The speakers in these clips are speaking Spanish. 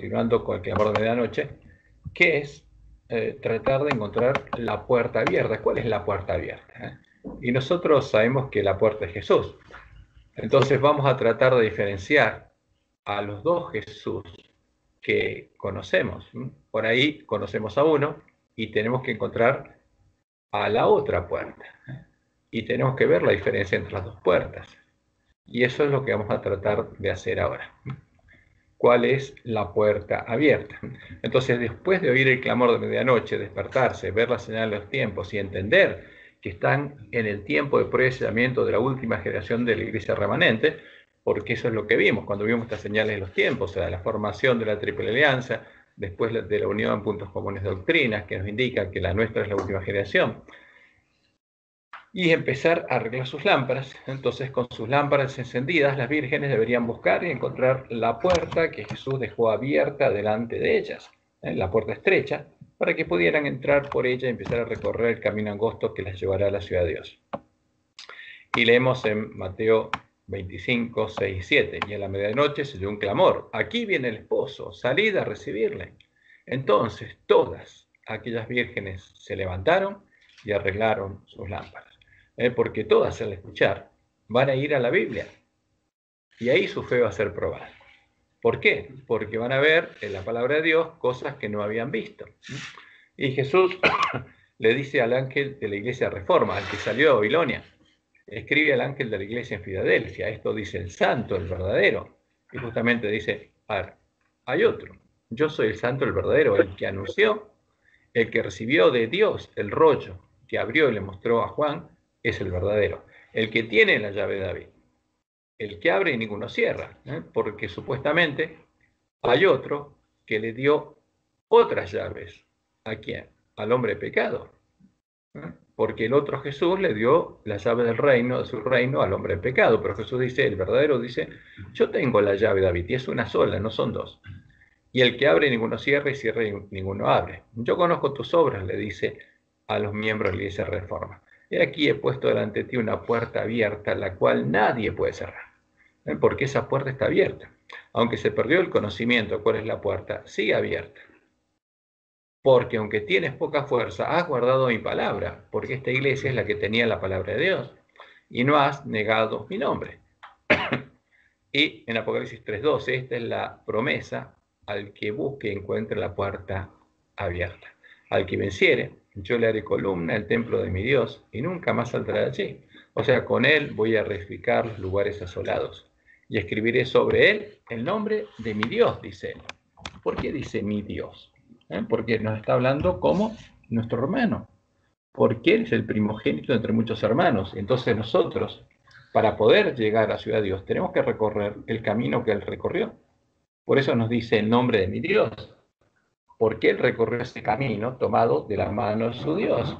continuando con el clamor de medianoche, que es tratar de encontrar la puerta abierta. ¿Cuál es la puerta abierta? Y nosotros sabemos que la puerta es Jesús. Entonces vamos a tratar de diferenciar a los dos Jesús que conocemos. Por ahí conocemos a uno y tenemos que encontrar a la otra puerta. Y tenemos que ver la diferencia entre las dos puertas. Y eso es lo que vamos a tratar de hacer ahora. ¿Cuál es la puerta abierta? Entonces, después de oír el clamor de medianoche, despertarse, ver la señal de los tiempos y entender que están en el tiempo de procesamiento de la última generación de la iglesia remanente, porque eso es lo que vimos cuando vimos estas señales de los tiempos, o sea, la formación de la Triple Alianza, después de la unión en puntos comunes de doctrinas, que nos indica que la nuestra es la última generación, y empezar a arreglar sus lámparas. Entonces, con sus lámparas encendidas, las vírgenes deberían buscar y encontrar la puerta que Jesús dejó abierta delante de ellas, la puerta estrecha, para que pudieran entrar por ella y empezar a recorrer el camino angosto que las llevará a la ciudad de Dios. Y leemos en Mateo 25, 6 y 7, y a la medianoche se oyó un clamor: aquí viene el esposo, salid a recibirle. Entonces todas aquellas vírgenes se levantaron y arreglaron sus lámparas. Porque todas al escuchar van a ir a la Biblia y ahí su fe va a ser probada. ¿Por qué? Porque van a ver en la palabra de Dios cosas que no habían visto. Y Jesús le dice al ángel de la iglesia Reforma, al que salió de Babilonia, escribe al ángel de la iglesia en Filadelfia, esto dice el santo, el verdadero, y justamente dice, a ver, hay otro, yo soy el santo, el verdadero, el que anunció, el que recibió de Dios el rollo que abrió y le mostró a Juan, es el verdadero, el que tiene la llave de David, el que abre y ninguno cierra, porque supuestamente hay otro que le dio otras llaves. ¿A quién? Al hombre pecado. Porque el otro Jesús le dio la llave del reino, de su reino, al hombre pecado. Pero Jesús dice, el verdadero dice, yo tengo la llave de David, y es una sola, no son dos. Y el que abre ninguno cierra, y cierra ninguno abre. Yo conozco tus obras, le dice a los miembros de la iglesia Reforma. Y aquí he puesto delante de ti una puerta abierta, la cual nadie puede cerrar. Porque esa puerta está abierta. Aunque se perdió el conocimiento de cuál es la puerta, sigue abierta. Porque aunque tienes poca fuerza, has guardado mi palabra, porque esta iglesia es la que tenía la palabra de Dios, y no has negado mi nombre. Y en Apocalipsis 3:12, esta es la promesa al que busque y encuentre la puerta abierta. Al que venciere, yo le haré columna el templo de mi Dios, y nunca más saldrá de allí. O sea, con él voy a reedificar los lugares asolados, y escribiré sobre él el nombre de mi Dios, dice él. ¿Por qué dice mi Dios? Porque nos está hablando como nuestro hermano, porque él es el primogénito entre muchos hermanos. Entonces nosotros, para poder llegar a Ciudad de Dios, tenemos que recorrer el camino que él recorrió. Por eso nos dice el nombre de mi Dios, porque él recorrió ese camino tomado de la mano de su Dios.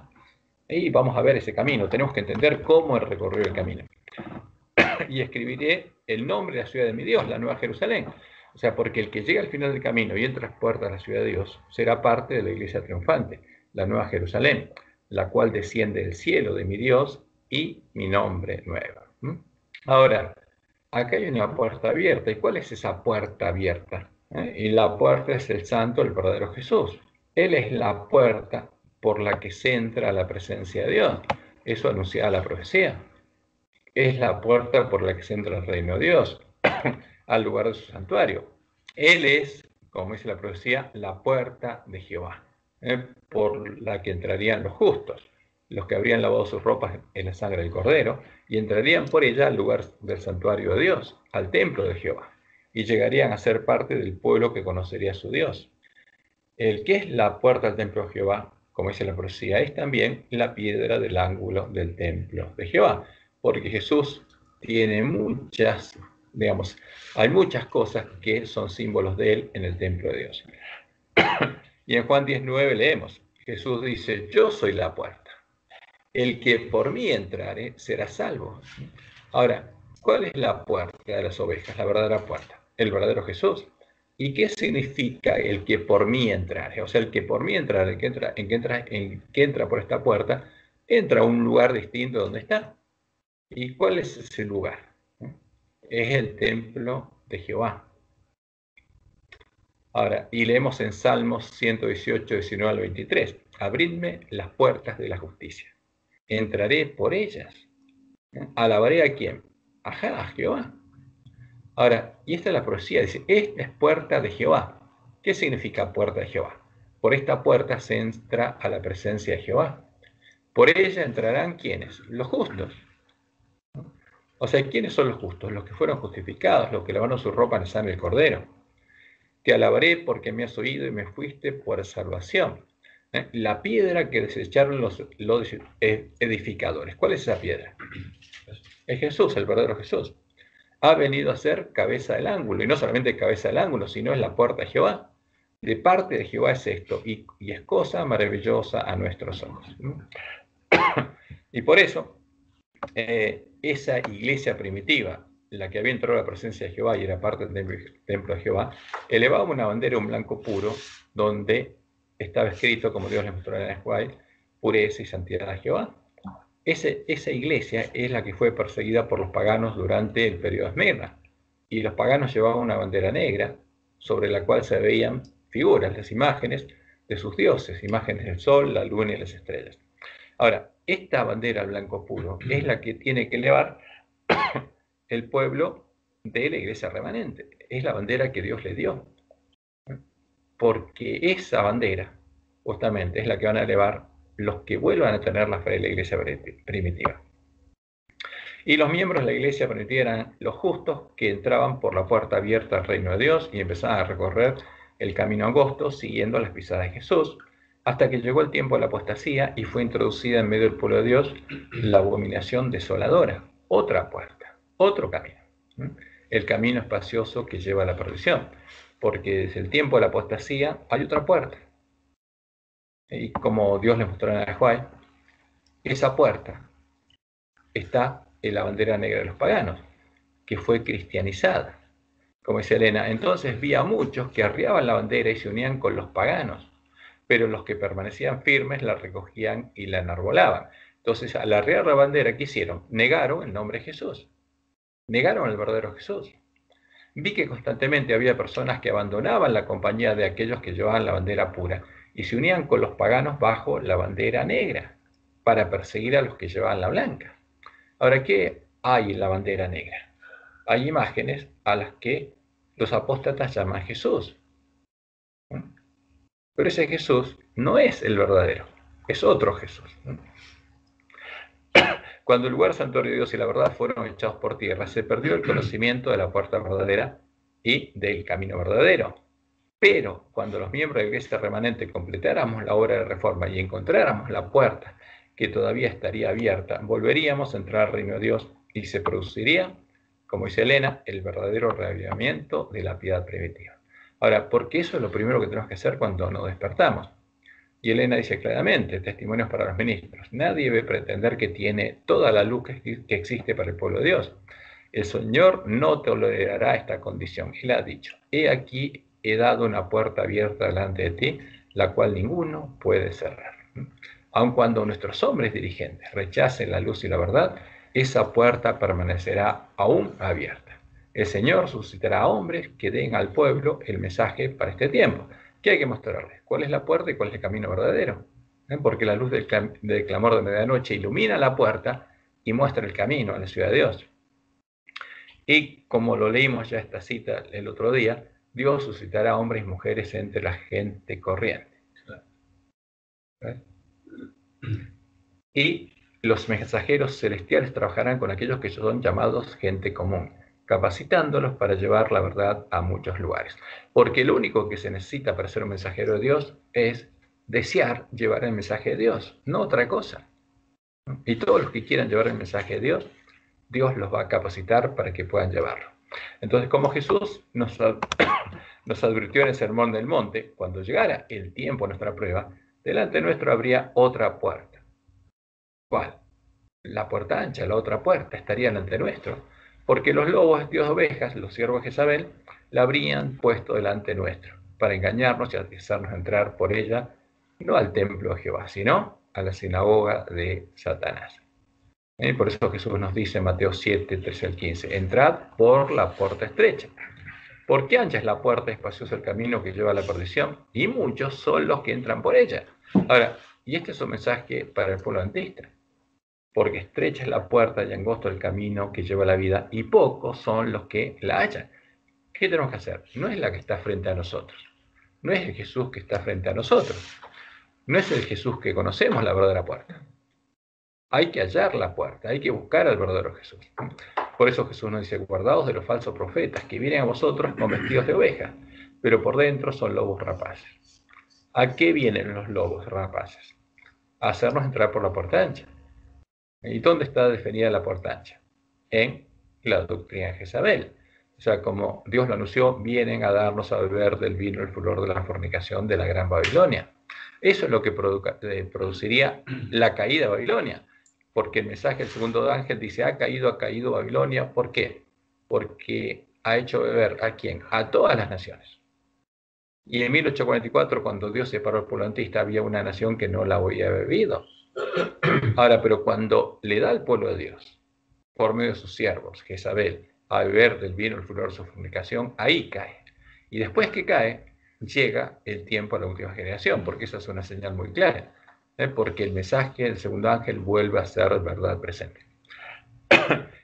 Y vamos a ver ese camino, tenemos que entender cómo él recorrió el camino. Y escribiré el nombre de la ciudad de mi Dios, la Nueva Jerusalén. O sea, porque el que llega al final del camino y entra a las puertas de la ciudad de Dios será parte de la iglesia triunfante, la Nueva Jerusalén, la cual desciende del cielo de mi Dios y mi nombre nuevo. Ahora, acá hay una puerta abierta. ¿Y cuál es esa puerta abierta? Y la puerta es el santo, el verdadero Jesús. Él es la puerta por la que se entra a la presencia de Dios. Eso anunciaba la profecía. Es la puerta por la que se entra al reino de Dios, al lugar de su santuario. Él es, como dice la profecía, la puerta de Jehová, por la que entrarían los justos, los que habrían lavado sus ropas en la sangre del Cordero, y entrarían por ella al lugar del santuario de Dios, al templo de Jehová, y llegarían a ser parte del pueblo que conocería a su Dios. El que es la puerta al templo de Jehová, como dice la profecía, es también la piedra del ángulo del templo de Jehová, porque Jesús tiene muchas, digamos, hay muchas cosas que son símbolos de él en el templo de Dios. Y en Juan 19 leemos, Jesús dice, yo soy la puerta, el que por mí entrare será salvo. Ahora, ¿cuál es la puerta de las ovejas, la verdadera puerta? El verdadero Jesús. ¿Y qué significa el que por mí entrare? O sea, el que por mí entrare, el que entra por esta puerta, entra a un lugar distinto donde está. ¿Y cuál es ese lugar? Es el templo de Jehová. Ahora, y leemos en Salmos 118, 19 al 23. Abridme las puertas de la justicia. Entraré por ellas. ¿Alabaré a quién? Ajá, a Jehová. Ahora, y esta es la profecía, dice, esta es puerta de Jehová. ¿Qué significa puerta de Jehová? Por esta puerta se entra a la presencia de Jehová. Por ella entrarán ¿quiénes? Los justos. O sea, ¿quiénes son los justos? Los que fueron justificados, los que lavaron su ropa en el sangre del Cordero. Te alabaré porque me has oído y me fuiste por salvación. La piedra que desecharon los edificadores. ¿Cuál es esa piedra? Es Jesús, el verdadero Jesús. Ha venido a ser cabeza del ángulo, y no solamente cabeza del ángulo, sino es la puerta de Jehová. De parte de Jehová es esto, y es cosa maravillosa a nuestros ojos. Y por eso, esa iglesia primitiva, la que había entrado a la presencia de Jehová y era parte del templo de Jehová, elevaba una bandera, un blanco puro, donde estaba escrito, como Dios les mostró en Esquai, pureza y santidad a Jehová. Esa iglesia es la que fue perseguida por los paganos durante el periodo de Esmirna. Y los paganos llevaban una bandera negra sobre la cual se veían figuras, las imágenes de sus dioses, imágenes del sol, la luna y las estrellas. Ahora, esta bandera blanco puro es la que tiene que elevar el pueblo de la iglesia remanente. Es la bandera que Dios le dio. Porque esa bandera, justamente, es la que van a elevar los que vuelvan a tener la fe de la iglesia primitiva. Y los miembros de la iglesia primitiva eran los justos que entraban por la puerta abierta al reino de Dios y empezaban a recorrer el camino angosto siguiendo las pisadas de Jesús, hasta que llegó el tiempo de la apostasía y fue introducida en medio del pueblo de Dios la abominación desoladora, otra puerta, otro camino, el camino espacioso que lleva a la perdición, porque desde el tiempo de la apostasía hay otra puerta. Y como Dios le mostró en Esquai, esa puerta está en la bandera negra de los paganos, que fue cristianizada. Como dice Elena, entonces vi a muchos que arriaban la bandera y se unían con los paganos, pero los que permanecían firmes la recogían y la enarbolaban. Entonces, al arriar la bandera, ¿qué hicieron? Negaron el nombre de Jesús. Negaron el verdadero Jesús. Vi que constantemente había personas que abandonaban la compañía de aquellos que llevaban la bandera pura y se unían con los paganos bajo la bandera negra para perseguir a los que llevaban la blanca. Ahora, ¿qué hay en la bandera negra? Hay imágenes a las que los apóstatas llaman Jesús. Pero ese Jesús no es el verdadero, es otro Jesús. Cuando el lugar santuario de Dios y la verdad fueron echados por tierra, se perdió el conocimiento de la puerta verdadera y del camino verdadero. Pero cuando los miembros de la iglesia remanente completáramos la obra de reforma y encontráramos la puerta que todavía estaría abierta, volveríamos a entrar al reino de Dios y se produciría, como dice Elena, el verdadero reavivamiento de la piedad primitiva. Ahora, porque eso es lo primero que tenemos que hacer cuando nos despertamos. Y Elena dice claramente, testimonios para los ministros, nadie debe pretender que tiene toda la luz que existe para el pueblo de Dios. El Señor no tolerará esta condición. Él ha dicho, he aquí he dado una puerta abierta delante de ti, la cual ninguno puede cerrar. Aun cuando nuestros hombres dirigentes rechacen la luz y la verdad, esa puerta permanecerá aún abierta. El Señor suscitará a hombres que den al pueblo el mensaje para este tiempo. ¿Qué hay que mostrarles? ¿Cuál es la puerta y cuál es el camino verdadero? Porque la luz del clamor de medianoche ilumina la puerta y muestra el camino a la ciudad de Dios. Y como lo leímos ya esta cita el otro día, Dios suscitará hombres y mujeres entre la gente corriente. Y los mensajeros celestiales trabajarán con aquellos que son llamados gente común, capacitándolos para llevar la verdad a muchos lugares. Porque lo único que se necesita para ser un mensajero de Dios es desear llevar el mensaje de Dios, no otra cosa. Y todos los que quieran llevar el mensaje de Dios, Dios los va a capacitar para que puedan llevarlo. Entonces, como Jesús nos advirtió en el Sermón del Monte, cuando llegara el tiempo de nuestra prueba, delante nuestro habría otra puerta. ¿Cuál? La puerta ancha, la otra puerta, estaría delante nuestro. Porque los lobos vestidos de ovejas, los siervos de Jezabel, la habrían puesto delante nuestro, para engañarnos y hacernos entrar por ella, no al templo de Jehová, sino a la sinagoga de Satanás. Por eso Jesús nos dice en Mateo 7, 13 al 15, entrad por la puerta estrecha. Porque ancha es la puerta, espacioso el camino que lleva a la perdición, y muchos son los que entran por ella. Ahora, y este es un mensaje para el pueblo adventista, porque estrecha es la puerta y angosto el camino que lleva a la vida, y pocos son los que la hallan. ¿Qué tenemos que hacer? No es la que está frente a nosotros, no es el Jesús que está frente a nosotros, no es el Jesús que conocemos, la verdadera puerta. Hay que hallar la puerta, hay que buscar al verdadero Jesús. Por eso Jesús nos dice, guardaos de los falsos profetas que vienen a vosotros con vestidos de ovejas, pero por dentro son lobos rapaces. ¿A qué vienen los lobos rapaces? A hacernos entrar por la puerta ancha. ¿Y dónde está definida la puerta ancha? En la doctrina de Jezabel. O sea, como Dios lo anunció, vienen a darnos a beber del vino el furor de la fornicación de la gran Babilonia. Eso es lo que produciría la caída de Babilonia. Porque el mensaje del segundo ángel dice, ha caído Babilonia. ¿Por qué? Porque ha hecho beber ¿a quién? A todas las naciones. Y en 1844, cuando Dios separó al pueblo antista, había una nación que no la había bebido. Ahora, pero cuando le da al pueblo de Dios, por medio de sus siervos, Jezabel, a beber del vino el furor de su fornicación, ahí cae. Y después que cae, llega el tiempo a la última generación, porque esa es una señal muy clara, porque el mensaje del segundo ángel vuelve a ser verdad presente.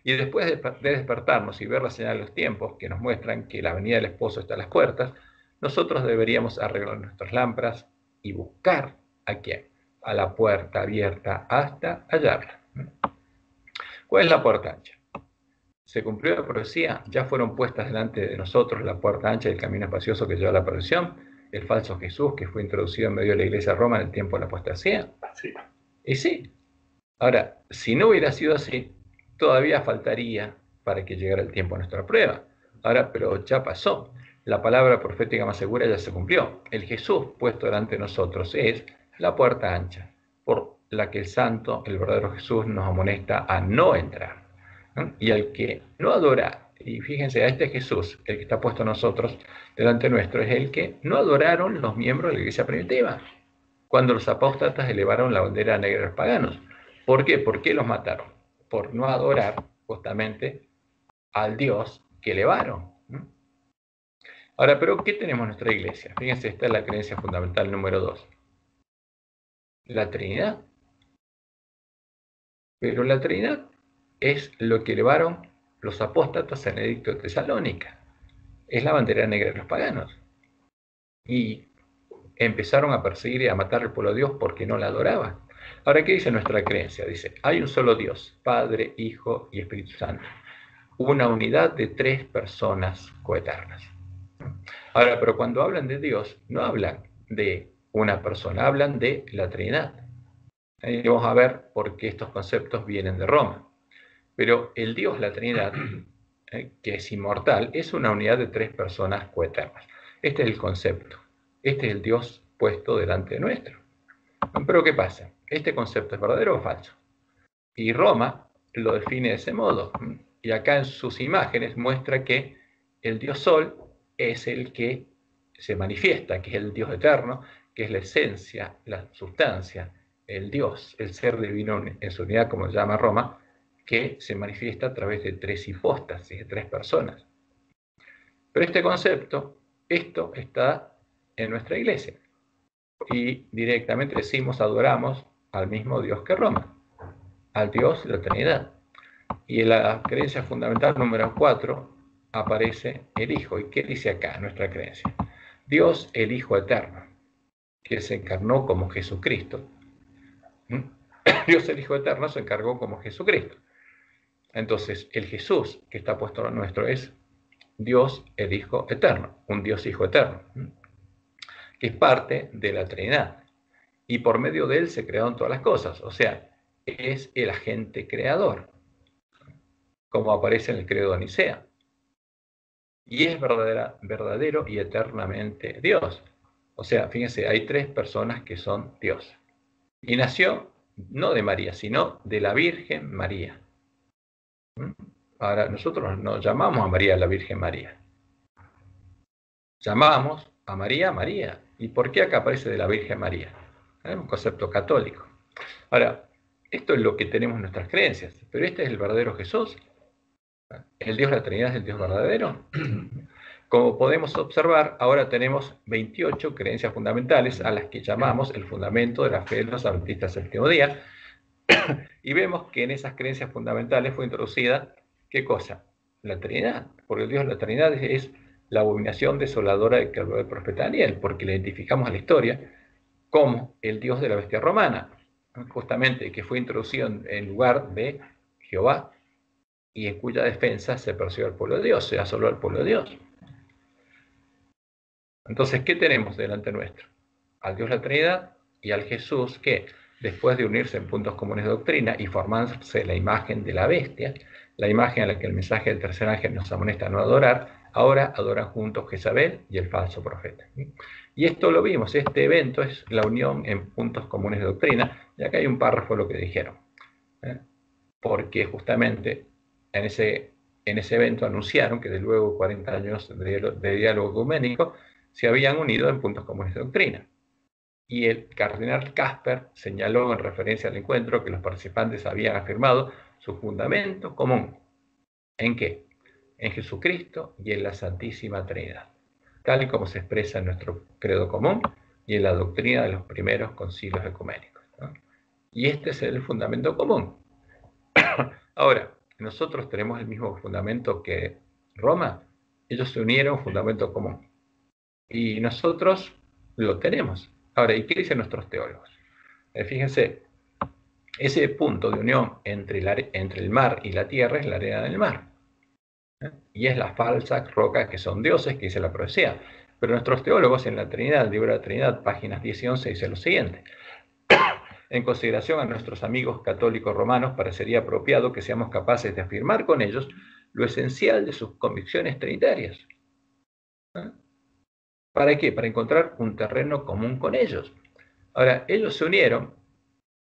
Y después de despertarnos y ver la señal de los tiempos que nos muestran que la venida del esposo está a las puertas, nosotros deberíamos arreglar nuestras lámparas y buscar a quién, a la puerta abierta hasta hallarla. ¿Cuál es la puerta ancha? Se cumplió la profecía, ya fueron puestas delante de nosotros la puerta ancha del camino espacioso que lleva a la perdición, el falso Jesús que fue introducido en medio de la iglesia de Roma en el tiempo de la apostasía. Sí. Y sí. Ahora, si no hubiera sido así, todavía faltaría para que llegara el tiempo de nuestra prueba. Ahora, pero ya pasó. La palabra profética más segura ya se cumplió. El Jesús puesto delante de nosotros es la puerta ancha, por la que el santo, el verdadero Jesús, nos amonesta a no entrar. Y al que no adora, y fíjense, a este Jesús, el que está puesto a nosotros, delante nuestro, es el que no adoraron los miembros de la iglesia primitiva, cuando los apóstatas elevaron la bandera negra a los paganos. ¿Por qué? ¿Por qué los mataron? Por no adorar justamente al Dios que elevaron. Ahora, ¿pero qué tenemos en nuestra iglesia? Fíjense, esta es la creencia fundamental número 2. La Trinidad. Pero la Trinidad es lo que elevaron los apóstatas en el edicto de Tesalónica. Es la bandera negra de los paganos. Y empezaron a perseguir y a matar al pueblo de Dios porque no la adoraban. Ahora, ¿qué dice nuestra creencia? Dice, hay un solo Dios, Padre, Hijo y Espíritu Santo. Una unidad de 3 personas coeternas. Ahora, pero cuando hablan de Dios, no hablan de una persona, hablan de la Trinidad. Y vamos a ver por qué estos conceptos vienen de Roma. Pero el Dios, la Trinidad, que es inmortal, es una unidad de 3 personas coeternas. Este es el concepto. Este es el Dios puesto delante de nuestro. Pero ¿qué pasa? ¿Este concepto es verdadero o falso? Y Roma lo define de ese modo. Y acá en sus imágenes muestra que el Dios Sol es el que se manifiesta, que es el Dios eterno, que es la esencia, la sustancia, el Dios, el ser divino en su unidad, como llama Roma, que se manifiesta a través de 3 hipóstasis, de 3 personas. Pero este concepto, esto está en nuestra iglesia. Y directamente decimos, adoramos al mismo Dios que Roma, al Dios de la Trinidad. Y en la creencia fundamental número 4 aparece el Hijo. ¿Y qué dice acá nuestra creencia? Dios, el Hijo eterno, que se encarnó como Jesucristo. Dios, el Hijo eterno, se encargó como Jesucristo. Entonces, el Jesús que está puesto en nuestro es Dios, el Hijo eterno, un Dios Hijo eterno, que es parte de la Trinidad. Y por medio de él se crearon todas las cosas. O sea, es el agente creador, como aparece en el credo de Nicea. Y es verdadero y eternamente Dios. O sea, fíjense, hay 3 personas que son Dios. Y nació no de María, sino de la Virgen María. Ahora, nosotros no llamamos a María la Virgen María. Llamamos a María María. ¿Y por qué acá aparece de la Virgen María? Es un concepto católico. Ahora, esto es lo que tenemos en nuestras creencias, pero este es el verdadero Jesús. ¿El Dios de la Trinidad es el Dios verdadero? Como podemos observar, ahora tenemos 28 creencias fundamentales a las que llamamos el fundamento de la fe de los adventistas del séptimo día, y vemos que en esas creencias fundamentales fue introducida, ¿qué cosa? La Trinidad, porque el Dios de la Trinidad es la abominación desoladora que habló el profeta Daniel, porque le identificamos a la historia como el Dios de la bestia romana, justamente que fue introducido en lugar de Jehová, y en cuya defensa se persiguió al pueblo de Dios, se asoló al pueblo de Dios. Entonces, ¿qué tenemos delante nuestro? Al Dios de la Trinidad y al Jesús que, después de unirse en puntos comunes de doctrina y formarse la imagen de la bestia, la imagen a la que el mensaje del tercer ángel nos amonesta a no adorar, ahora adoran juntos Jezabel y el falso profeta. Y esto lo vimos, este evento es la unión en puntos comunes de doctrina, y acá hay un párrafo de lo que dijeron. Porque justamente en ese evento anunciaron que de luego 40 años de diálogo ecuménico se habían unido en puntos comunes de doctrina. Y el cardenal Casper señaló en referencia al encuentro que los participantes habían afirmado su fundamento común. ¿En qué? En Jesucristo y en la Santísima Trinidad, tal y como se expresa en nuestro credo común y en la doctrina de los primeros concilios ecuménicos, ¿no? Y este es el fundamento común. Ahora, nosotros tenemos el mismo fundamento que Roma. Ellos se unieron en fundamento común. Y nosotros lo tenemos. Ahora, ¿y qué dicen nuestros teólogos? Fíjense, ese punto de unión entre el mar y la tierra es la arena del mar. Y es la falsa roca que son dioses, que dice la profecía. Pero nuestros teólogos en la Trinidad, el libro de la Trinidad, páginas 10 y 11, dice lo siguiente. En consideración a nuestros amigos católicos romanos, parecería apropiado que seamos capaces de afirmar con ellos lo esencial de sus convicciones trinitarias. ¿Para qué? Para encontrar un terreno común con ellos. Ahora, ellos se unieron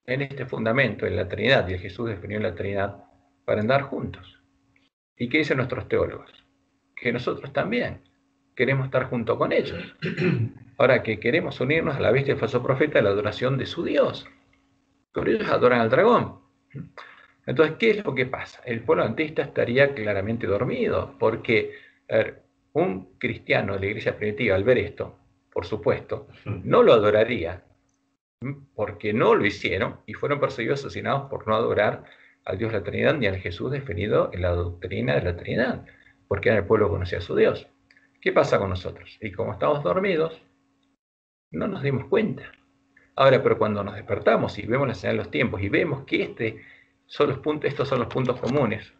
en este fundamento, en la Trinidad, y Jesús definió la Trinidad para andar juntos. ¿Y qué dicen nuestros teólogos? Que nosotros también queremos estar junto con ellos. Ahora, que queremos unirnos a la bestia del falso profeta en la adoración de su Dios. Pero ellos adoran al dragón. Entonces, ¿qué es lo que pasa? El pueblo adventista estaría claramente dormido, porque un cristiano de la iglesia primitiva, al ver esto, por supuesto, no lo adoraría, porque no lo hicieron y fueron perseguidos y asesinados por no adorar al Dios de la Trinidad ni al Jesús definido en la doctrina de la Trinidad, porque el pueblo conocía a su Dios. ¿Qué pasa con nosotros? Y como estamos dormidos, no nos dimos cuenta. Ahora, pero cuando nos despertamos y vemos la señal de los tiempos y vemos que estos son los puntos comunes,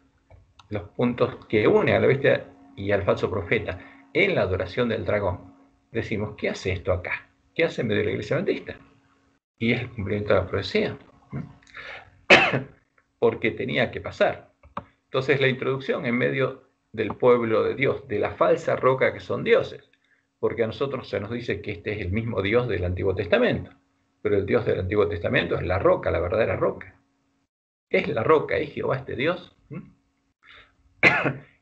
los puntos que unen a la bestia y al falso profeta en la adoración del dragón, decimos, ¿qué hace esto acá? ¿Qué hace en medio de la iglesia adventista? Y es el cumplimiento de la profecía, porque tenía que pasar. Entonces la introducción en medio del pueblo de Dios, de la falsa roca que son dioses, porque a nosotros se nos dice que este es el mismo Dios del Antiguo Testamento, pero el Dios del Antiguo Testamento es la roca, la verdadera roca. Es la roca, es Jehová este Dios.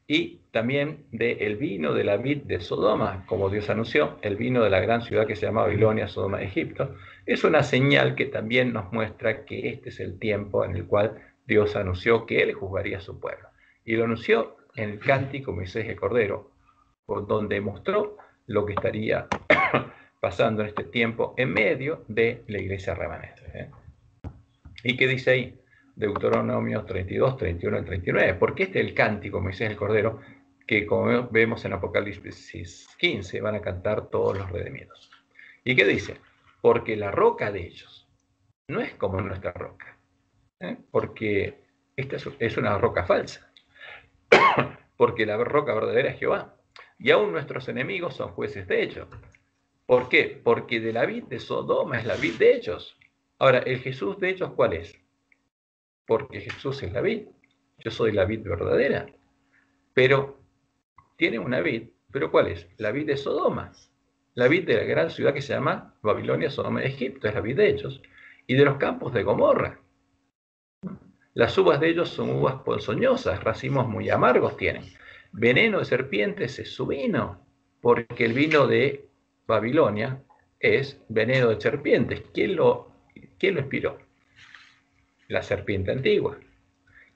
Y también del vino de la vid de Sodoma, como Dios anunció, el vino de la gran ciudad que se llama Babilonia, Sodoma, Egipto, es una señal que también nos muestra que este es el tiempo en el cual Dios anunció que Él juzgaría a su pueblo. Y lo anunció en el cántico Moisés el Cordero, donde mostró lo que estaría pasando en este tiempo en medio de la iglesia remanente. ¿Y qué dice ahí? Deuteronomio 32, 31 y 39, porque este es el cántico Moisés el Cordero, que como vemos en Apocalipsis 15 van a cantar todos los redimidos. ¿Y qué dice? Porque la roca de ellos no es como nuestra roca, porque esta es una roca falsa, porque la roca verdadera es Jehová, y aún nuestros enemigos son jueces de ellos. ¿Por qué? Porque de la vid de Sodoma es la vid de ellos. Ahora, ¿el Jesús de ellos cuál es? Porque Jesús es la vid. Yo soy la vid verdadera. Pero tiene una vid, ¿pero cuál es? La vid de Sodoma. La vid de la gran ciudad que se llama Babilonia, Sodoma de Egipto, es la vid de ellos. Y de los campos de Gomorra. Las uvas de ellos son uvas ponzoñosas, racimos muy amargos tienen. Veneno de serpientes es su vino, porque el vino de Babilonia es veneno de serpientes. ¿Quién lo inspiró? La serpiente antigua.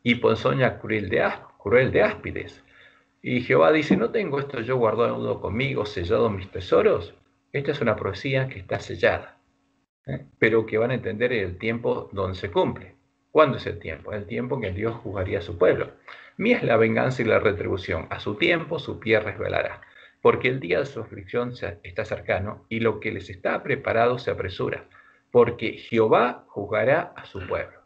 Y ponzoña cruel de áspides. Y Jehová dice, ¿no tengo esto yo guardado conmigo, sellado mis tesoros? Esta es una profecía que está sellada, pero que van a entender el tiempo donde se cumple. ¿Cuándo es el tiempo? El tiempo que Dios juzgaría a su pueblo. Mía es la venganza y la retribución. A su tiempo su pie resbalará, porque el día de su aflicción está cercano y lo que les está preparado se apresura, porque Jehová juzgará a su pueblo.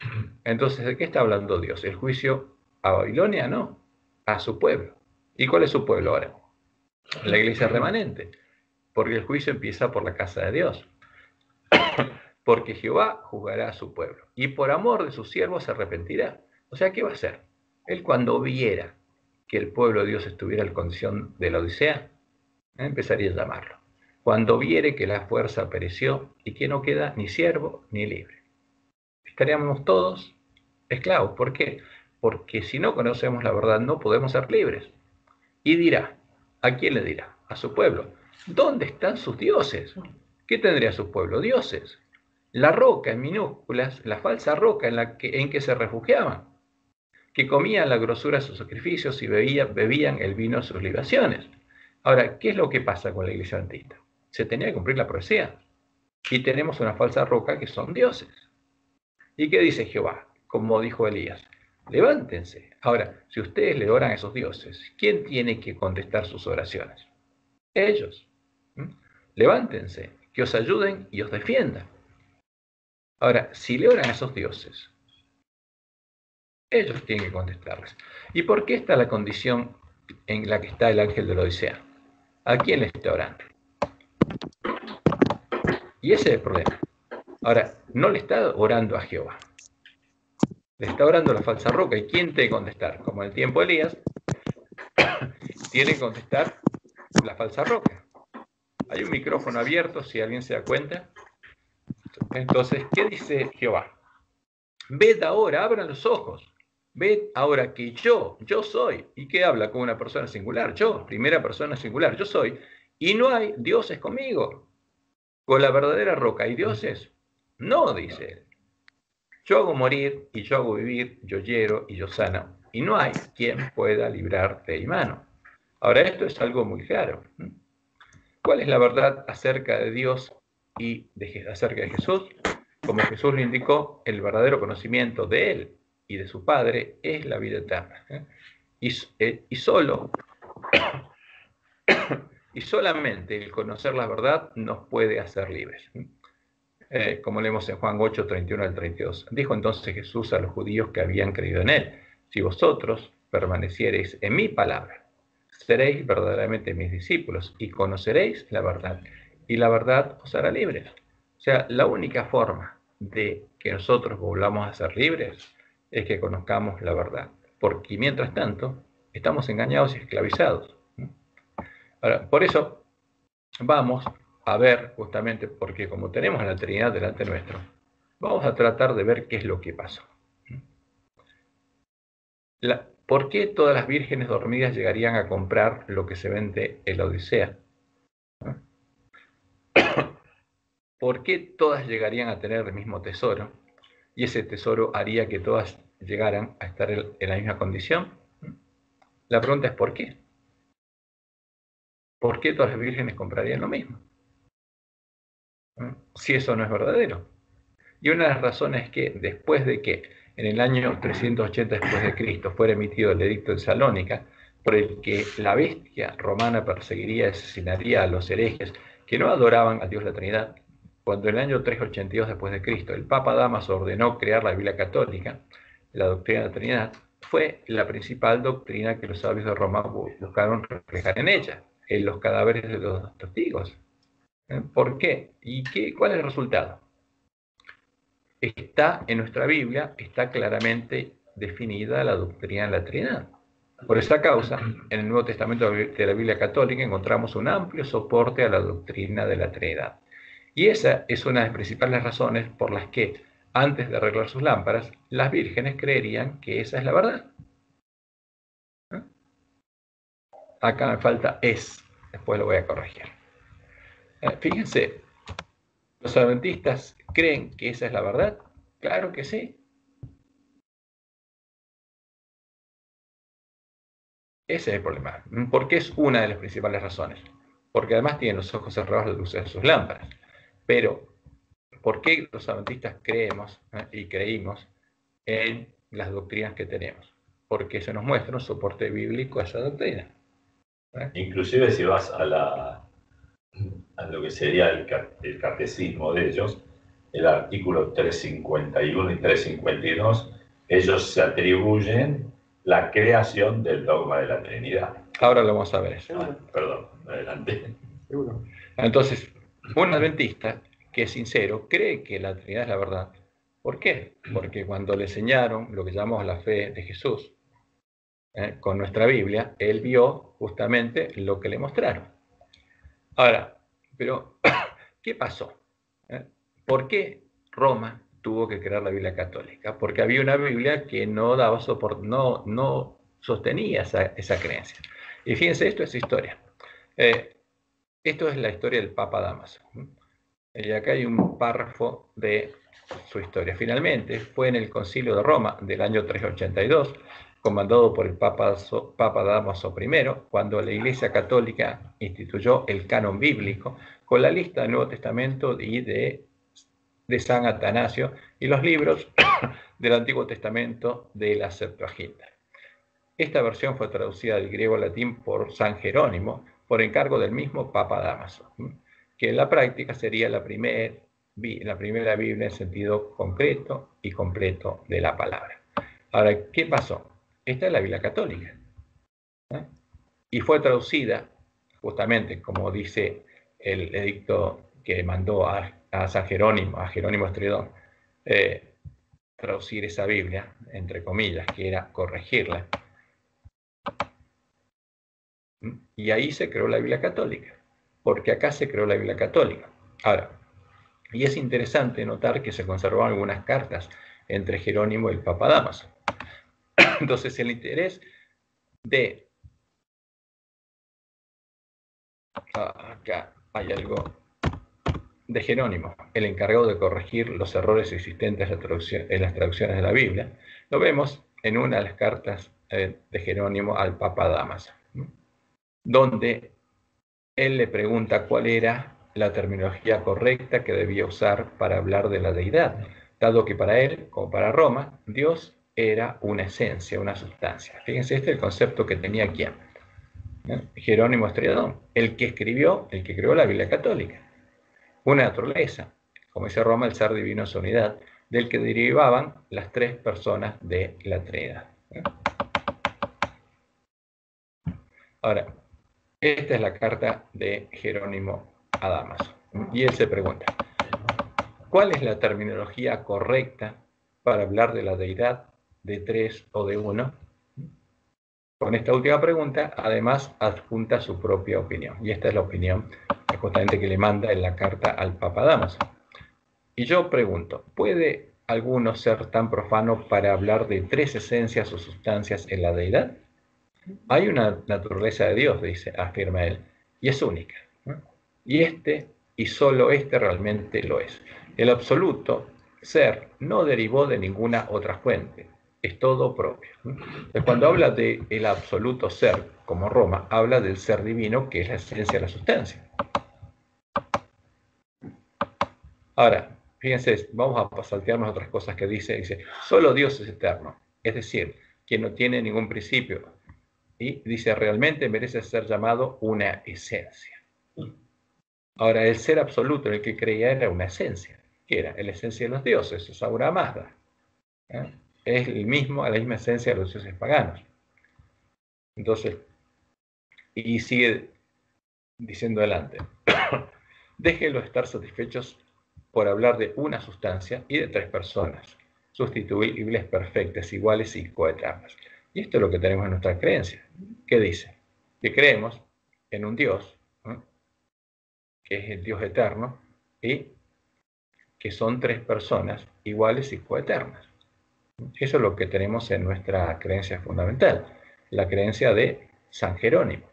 Entonces, ¿de qué está hablando Dios? ¿El juicio a Babilonia? No, a su pueblo. ¿Y cuál es su pueblo ahora? La iglesia remanente, porque el juicio empieza por la casa de Dios. Porque Jehová juzgará a su pueblo, y por amor de sus siervos se arrepentirá. O sea, ¿qué va a hacer? Él cuando viera que el pueblo de Dios estuviera en la condición de la Odisea, empezaría a llamarlo. Cuando viere que la fuerza pereció y que no queda ni siervo ni libre. Estaríamos todos esclavos. ¿Por qué? Porque si no conocemos la verdad no podemos ser libres. Y dirá, ¿a quién le dirá? A su pueblo. ¿Dónde están sus dioses? ¿Qué tendría su pueblo? Dioses. La roca en minúsculas, la falsa roca en que se refugiaban, que comían la grosura de sus sacrificios y bebían el vino de sus libaciones. Ahora, ¿qué es lo que pasa con la iglesia adventista? Se tenía que cumplir la profecía. Y tenemos una falsa roca que son dioses. ¿Y qué dice Jehová? Como dijo Elías, levántense. Ahora, si ustedes le oran a esos dioses, ¿quién tiene que contestar sus oraciones? Ellos. Levántense, que os ayuden y os defiendan. Ahora, si le oran a esos dioses, ellos tienen que contestarles. ¿Y por qué está la condición en la que está el ángel de la Odisea? ¿A quién le está orando? Y ese es el problema. Ahora, no le está orando a Jehová. Le está orando a la falsa roca. ¿Y quién tiene que contestar? Como en el tiempo de Elías, tiene que contestar la falsa roca. Hay un micrófono abierto, si alguien se da cuenta. Entonces, ¿qué dice Jehová? Ved ahora, abran los ojos. Ved ahora que yo soy. ¿Y qué habla con una persona singular? Yo, primera persona singular, yo soy. Y no hay dioses conmigo. Con la verdadera roca hay dioses. No, dice él. Yo hago morir y yo hago vivir, yo hiero y yo sano. Y no hay quien pueda librar de mi mano. Ahora, esto es algo muy claro. ¿Cuál es la verdad acerca de Dios y acerca de Jesús? Como Jesús lo indicó, el verdadero conocimiento de Él y de su Padre es la vida eterna. Y solamente el conocer la verdad nos puede hacer libres. Como leemos en Juan 8, 31 al 32. Dijo entonces Jesús a los judíos que habían creído en Él, si vosotros permaneciereis en mi palabra, seréis verdaderamente mis discípulos y conoceréis la verdad, y la verdad os hará libres. O sea, la única forma de que nosotros volvamos a ser libres es que conozcamos la verdad, porque mientras tanto estamos engañados y esclavizados. Ahora, por eso vamos a ver, justamente porque como tenemos a la Trinidad delante nuestro, vamos a tratar de ver qué es lo que pasó. ¿Por qué todas las vírgenes dormidas llegarían a comprar lo que se vende en la Odisea? ¿Por qué todas llegarían a tener el mismo tesoro? Y ese tesoro haría que todas llegaran a estar en la misma condición. La pregunta es ¿por qué? ¿Por qué todas las vírgenes comprarían lo mismo? Si eso no es verdadero. Y una de las razones es que después de que en el año 380 después de Cristo fuera emitido el edicto de Salónica, por el que la bestia romana perseguiría y asesinaría a los herejes que no adoraban a Dios la Trinidad, cuando en el año 382 después de Cristo el Papa Damaso ordenó crear la Biblia católica, la doctrina de la Trinidad fue la principal doctrina que los sabios de Roma buscaron reflejar en ella, en los cadáveres de los testigos. ¿Por qué? ¿Cuál es el resultado? Está en nuestra Biblia, está claramente definida la doctrina de la Trinidad. Por esa causa, en el Nuevo Testamento de la Biblia Católica encontramos un amplio soporte a la doctrina de la Trinidad. Y esa es una de las principales razones por las que, antes de arreglar sus lámparas, las vírgenes creerían que esa es la verdad. Acá me falta es, después lo voy a corregir. Fíjense, ¿los adventistas creen que esa es la verdad? Claro que sí. Ese es el problema. Porque es una de las principales razones. Porque además tienen los ojos cerrados de luz de sus lámparas. Pero, ¿por qué los adventistas creemos y creímos en las doctrinas que tenemos? Porque se nos muestra un soporte bíblico a esa doctrina. Inclusive si vas a lo que sería el catecismo de ellos, el artículo 351 y 352, ellos se atribuyen la creación del dogma de la Trinidad. Ahora lo vamos a ver eso. Perdón, adelante. Entonces, un adventista que es sincero cree que la Trinidad es la verdad. ¿Por qué? Porque cuando le enseñaron lo que llamamos la fe de Jesús, con nuestra Biblia, él vio justamente lo que le mostraron. Ahora, pero, ¿qué pasó? ¿Por qué Roma tuvo que crear la Biblia católica? Porque había una Biblia que no daba soporte, no sostenía esa creencia. Y fíjense, esto es historia. Esto es la historia del Papa Dámaso. Y acá hay un párrafo de su historia. Finalmente, fue en el Concilio de Roma del año 382, comandado por el Papa Dámaso I, cuando la Iglesia Católica instituyó el canon bíblico con la lista del Nuevo Testamento y de San Atanasio y los libros del Antiguo Testamento de la Septuaginta. Esta versión fue traducida del griego al latín por San Jerónimo por encargo del mismo Papa Dámaso, que en la práctica sería la primera Biblia en sentido concreto y completo de la palabra. Ahora, ¿qué pasó? Esta es la Biblia católica. Y fue traducida, justamente, como dice el edicto que mandó a San Jerónimo, a Jerónimo Estridón, traducir esa Biblia, entre comillas, que era corregirla. Y ahí se creó la Biblia católica, porque acá se creó la Biblia católica. Ahora, y es interesante notar que se conservaron algunas cartas entre Jerónimo y el Papa Dámaso. Entonces, el interés de... acá hay algo de Jerónimo, el encargado de corregir los errores existentes en las traducciones de la Biblia, lo vemos en una de las cartas de Jerónimo al Papa Dámaso, donde él le pregunta cuál era la terminología correcta que debía usar para hablar de la deidad, dado que para él, como para Roma, Dios era una esencia, una sustancia. Fíjense, este es el concepto que tenía quién, Jerónimo Estridón, el que creó la Biblia católica. Una naturaleza, como dice Roma, el ser divino en su unidad, del que derivaban las tres personas de la Trinidad. Ahora, esta es la carta de Jerónimo a Dámaso. Y él se pregunta, ¿cuál es la terminología correcta para hablar de la deidad, de tres o de uno? Con esta última pregunta, además, adjunta su propia opinión. Y esta es la opinión justamente que le manda en la carta al Papa Dámaso. Y yo pregunto, ¿puede alguno ser tan profano para hablar de tres esencias o sustancias en la deidad? Hay una naturaleza de Dios, afirma él, y es única. Y solo este realmente lo es. El absoluto ser no derivó de ninguna otra fuente, es todo propio. Entonces, cuando habla del absoluto ser, como Roma, habla del ser divino, que es la esencia de la sustancia. Ahora, fíjense, vamos a saltearnos otras cosas que dice, solo Dios es eterno, es decir, que no tiene ningún principio. Y dice, realmente merece ser llamado una esencia. Ahora, el ser absoluto en el que creía era una esencia. ¿Qué era? La esencia de los dioses, es Ahura Mazda. Es la misma esencia de los dioses paganos. Entonces, y sigue diciendo adelante, déjenlos estar satisfechos por hablar de una sustancia y de tres personas, sustituibles, perfectas, iguales y coeternas. Y esto es lo que tenemos en nuestra creencia. ¿Qué dice? Que creemos en un Dios, que es el Dios eterno, y que son tres personas iguales y coeternas. Eso es lo que tenemos en nuestra creencia fundamental, la creencia de San Jerónimo.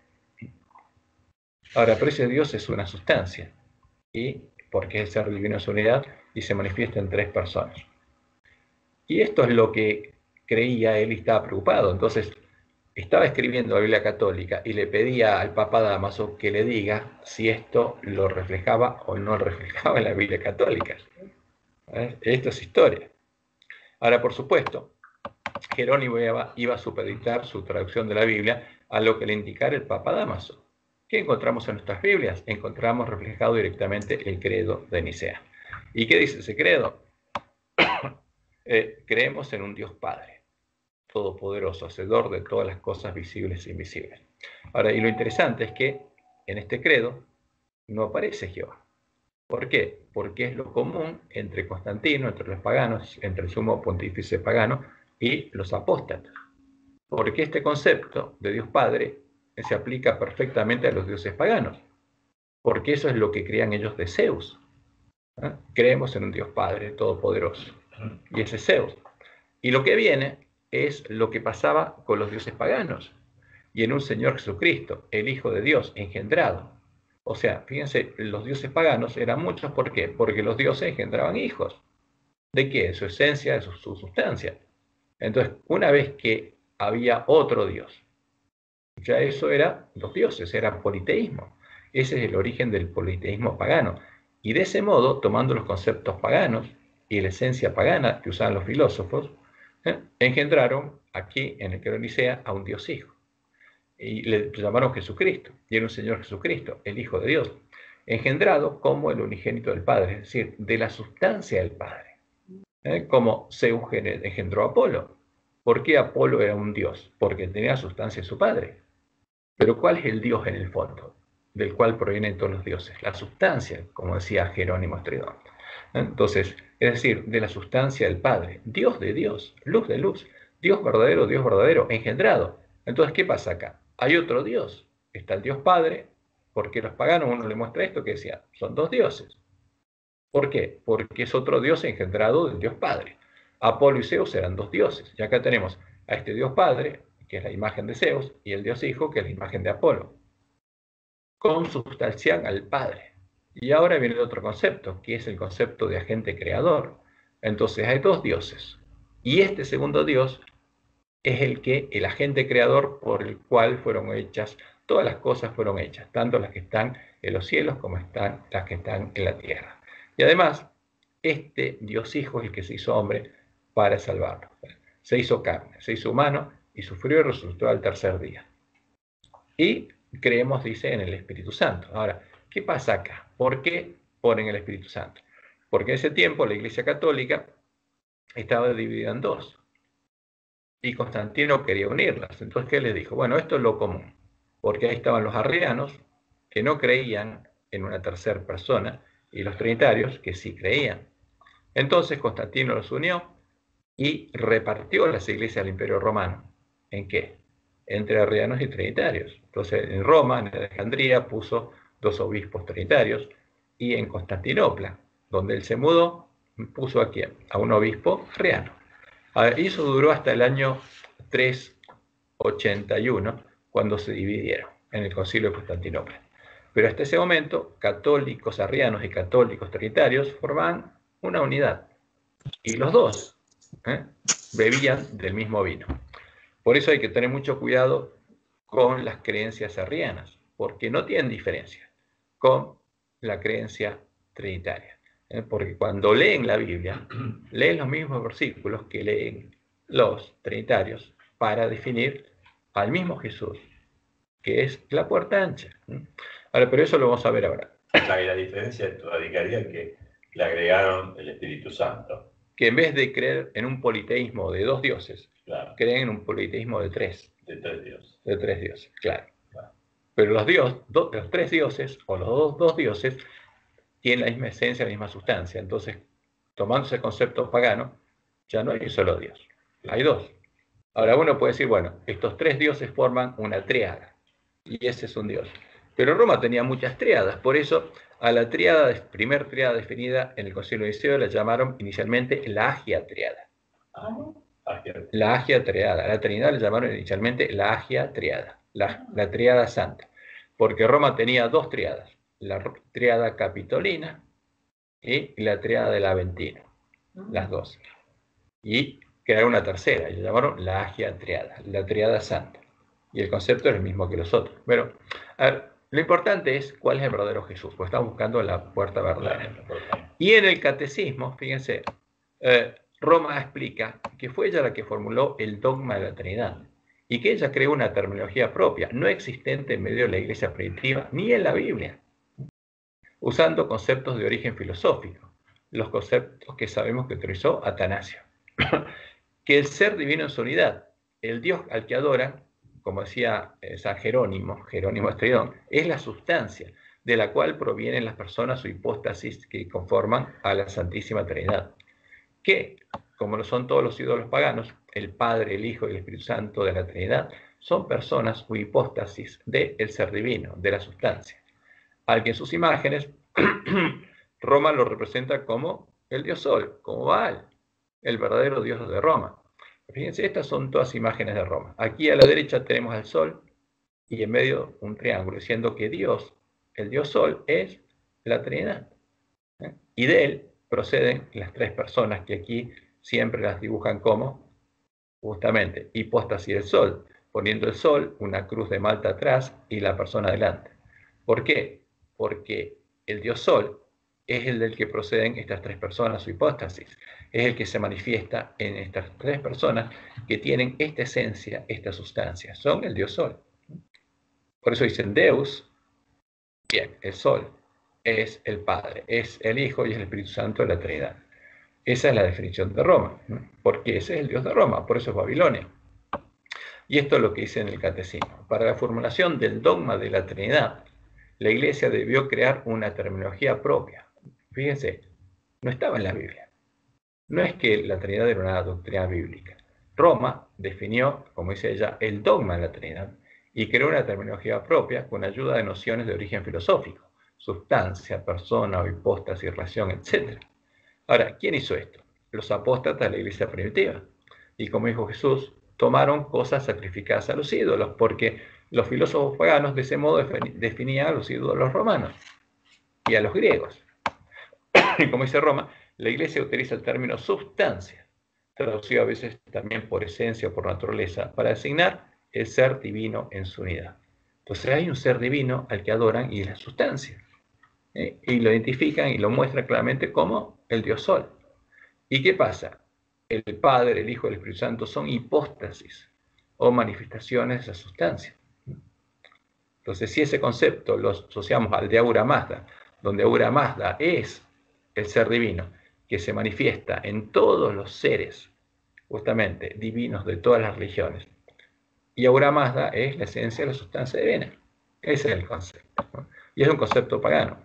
Ahora, pero ese Dios es una sustancia, y porque es el ser divino en su unidad y se manifiesta en tres personas. Y esto es lo que creía él y estaba preocupado. Entonces, estaba escribiendo la Biblia católica y le pedía al Papa Dámaso que le diga si esto lo reflejaba o no reflejaba en la Biblia católica. Esto es historia. Ahora, por supuesto, Jerónimo iba a supeditar su traducción de la Biblia a lo que le indicara el Papa Dámaso. ¿Qué encontramos en nuestras Biblias? Encontramos reflejado directamente el credo de Nicea. ¿Y qué dice ese credo? Creemos en un Dios Padre, todopoderoso, hacedor de todas las cosas visibles e invisibles. Ahora, y lo interesante es que en este credo no aparece Jehová. ¿Por qué? Porque es lo común entre Constantino, entre los paganos, entre el sumo pontífice pagano y los apóstatas. Porque este concepto de Dios Padre se aplica perfectamente a los dioses paganos. Porque eso es lo que creían ellos de Zeus. Creemos en un Dios Padre todopoderoso. Y ese es Zeus. Y lo que viene es lo que pasaba con los dioses paganos. Y en un Señor Jesucristo, el Hijo de Dios, engendrado. O sea, fíjense, los dioses paganos eran muchos. ¿Por qué? Porque los dioses engendraban hijos. ¿De qué? De su esencia, de su sustancia. Entonces, una vez que había otro Dios, ya eso era los dioses, era politeísmo. Ese es el origen del politeísmo pagano. Y de ese modo, tomando los conceptos paganos y la esencia pagana que usaban los filósofos, engendraron aquí en el credo de Nicea a un Dios Hijo. Y le llamaron Jesucristo, y era un Señor Jesucristo, el Hijo de Dios, engendrado como el unigénito del Padre, es decir, de la sustancia del Padre. Como Zeus engendró a Apolo. ¿Por qué Apolo era un dios? Porque tenía la sustancia de su padre. Pero ¿cuál es el dios en el fondo? Del cual provienen todos los dioses. La sustancia, como decía Jerónimo Estridón. Entonces, es decir, de la sustancia del Padre. Dios de Dios, luz de luz. Dios verdadero, engendrado. Entonces, ¿qué pasa acá? Hay otro Dios. Está el Dios Padre, porque los paganos, uno le muestra esto, que decía, son dos dioses. ¿Por qué? Porque es otro Dios engendrado del Dios Padre. Apolo y Zeus eran dos dioses. Y acá tenemos a este Dios Padre, que es la imagen de Zeus, y el Dios Hijo, que es la imagen de Apolo. Consubstancian al Padre. Y ahora viene otro concepto, que es el concepto de agente creador. Entonces hay dos dioses. Y este segundo Dios es el agente creador por el cual fueron hechas, todas las cosas fueron hechas, tanto las que están en los cielos como las que están en la tierra. Y además, este Dios Hijo es el que se hizo hombre para salvarnos. Se hizo carne, se hizo humano y sufrió y resucitó al tercer día. Y creemos, dice, en el Espíritu Santo. Ahora, ¿qué pasa acá? ¿Por qué ponen el Espíritu Santo? Porque en ese tiempo la Iglesia Católica estaba dividida en dos. Y Constantino quería unirlas. Entonces, ¿qué les dijo? Bueno, esto es lo común. Porque ahí estaban los arrianos, que no creían en una tercera persona, y los trinitarios, que sí creían. Entonces Constantino los unió y repartió las iglesias del Imperio Romano. ¿En qué? Entre arrianos y trinitarios. Entonces en Roma, en Alejandría, puso dos obispos trinitarios, y en Constantinopla, donde él se mudó, puso a quién? A un obispo arriano. Y eso duró hasta el año 381, cuando se dividieron en el Concilio de Constantinopla. Pero hasta ese momento, católicos arrianos y católicos trinitarios formaban una unidad. Y los dos bebían del mismo vino. Por eso hay que tener mucho cuidado con las creencias arrianas, porque no tienen diferencia con la creencia trinitaria. Porque cuando leen la Biblia, leen los mismos versículos que leen los trinitarios para definir al mismo Jesús, que es la puerta ancha. Ahora, pero eso lo vamos a ver ahora. La diferencia radicaría en que le agregaron el Espíritu Santo. Que en vez de creer en un politeísmo de dos dioses, claro, creen en un politeísmo de tres. De tres dioses. De tres dioses, claro. Pero los tres dioses, o los dos dioses, tienen la misma esencia, la misma sustancia. Entonces, tomando ese concepto pagano, ya no hay un solo Dios, hay dos. Ahora uno puede decir, bueno, estos tres dioses forman una tríada, y ese es un Dios. Pero Roma tenía muchas tríadas, por eso a la primer tríada definida en el Concilio de Nicea la llamaron inicialmente la Agia Tríada. La Agia Tríada. A la Trinidad le llamaron inicialmente la Agia Tríada, la Tríada Santa, porque Roma tenía dos tríadas, la Tríada Capitolina y la Tríada del Aventino, las dos. Y crearon una tercera, y la llamaron la Agia Tríada, la Tríada Santa. Y el concepto es el mismo que los otros. Pero, a ver, lo importante es cuál es el verdadero Jesús, porque estamos buscando la puerta verdadera. Y en el catecismo, fíjense, Roma explica que fue ella la que formuló el dogma de la Trinidad y que ella creó una terminología propia, no existente en medio de la iglesia primitiva ni en la Biblia, usando conceptos de origen filosófico, los conceptos que sabemos que utilizó Atanasio. Que el ser divino en su unidad, el Dios al que adoran, como decía San Jerónimo Estridón, es la sustancia de la cual provienen las personas o hipóstasis que conforman a la Santísima Trinidad, que, como lo son todos los ídolos paganos, el Padre, el Hijo y el Espíritu Santo de la Trinidad, son personas o hipóstasis del ser divino, de la sustancia, al que en sus imágenes Roma lo representa como el dios Sol, como Baal, el verdadero dios de Roma. Fíjense, estas son todas imágenes de Roma. Aquí a la derecha tenemos al Sol y en medio un triángulo, diciendo que Dios, el dios Sol, es la Trinidad. Y de él proceden las tres personas que aquí siempre las dibujan como, justamente, hipóstasis del Sol, poniendo el Sol, una cruz de Malta atrás y la persona adelante. ¿Por qué? Porque el dios Sol es el del que proceden estas tres personas o hipóstasis. Es el que se manifiesta en estas tres personas que tienen esta esencia, esta sustancia. Son el dios Sol. Por eso dicen Deus, bien, el Sol es el Padre, es el Hijo y es el Espíritu Santo de la Trinidad. Esa es la definición de Roma, porque ese es el dios de Roma, por eso es Babilonia. Y esto es lo que dice en el Catecismo. Para la formulación del dogma de la Trinidad, la Iglesia debió crear una terminología propia. Fíjense, no estaba en la Biblia. No es que la Trinidad era una doctrina bíblica. Roma definió, como dice ella, el dogma de la Trinidad y creó una terminología propia con ayuda de nociones de origen filosófico, sustancia, persona o hipóstasis, relación, etc. Ahora, ¿quién hizo esto? Los apóstatas de la iglesia primitiva. Y como dijo Jesús, tomaron cosas sacrificadas a los ídolos, porque los filósofos paganos de ese modo definían a los ídolos romanos y a los griegos. Y como dice Roma, la iglesia utiliza el término sustancia, traducido a veces también por esencia o por naturaleza, para designar el ser divino en su unidad. Entonces hay un ser divino al que adoran y es la sustancia. Y lo identifican y lo muestran claramente como el Dios Sol. ¿Y qué pasa? El Padre, el Hijo y el Espíritu Santo son hipóstasis o manifestaciones de esa sustancia. Entonces, si ese concepto lo asociamos al de Ahura Mazda, donde Ahura Mazda es el ser divino que se manifiesta en todos los seres, justamente divinos de todas las religiones, y Ahura Mazda es la esencia de la sustancia divina. Ese es el concepto, ¿no? Y es un concepto pagano.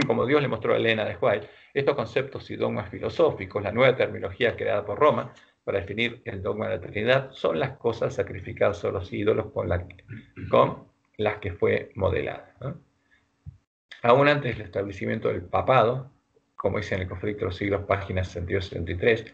Como Dios le mostró a Elena de White, estos conceptos y dogmas filosóficos, la nueva terminología creada por Roma para definir el dogma de la Trinidad, son las cosas sacrificadas a los ídolos con las que fue modelada, ¿no? Aún antes del establecimiento del papado, como dice en el Conflicto de los Siglos, páginas 62 y 73,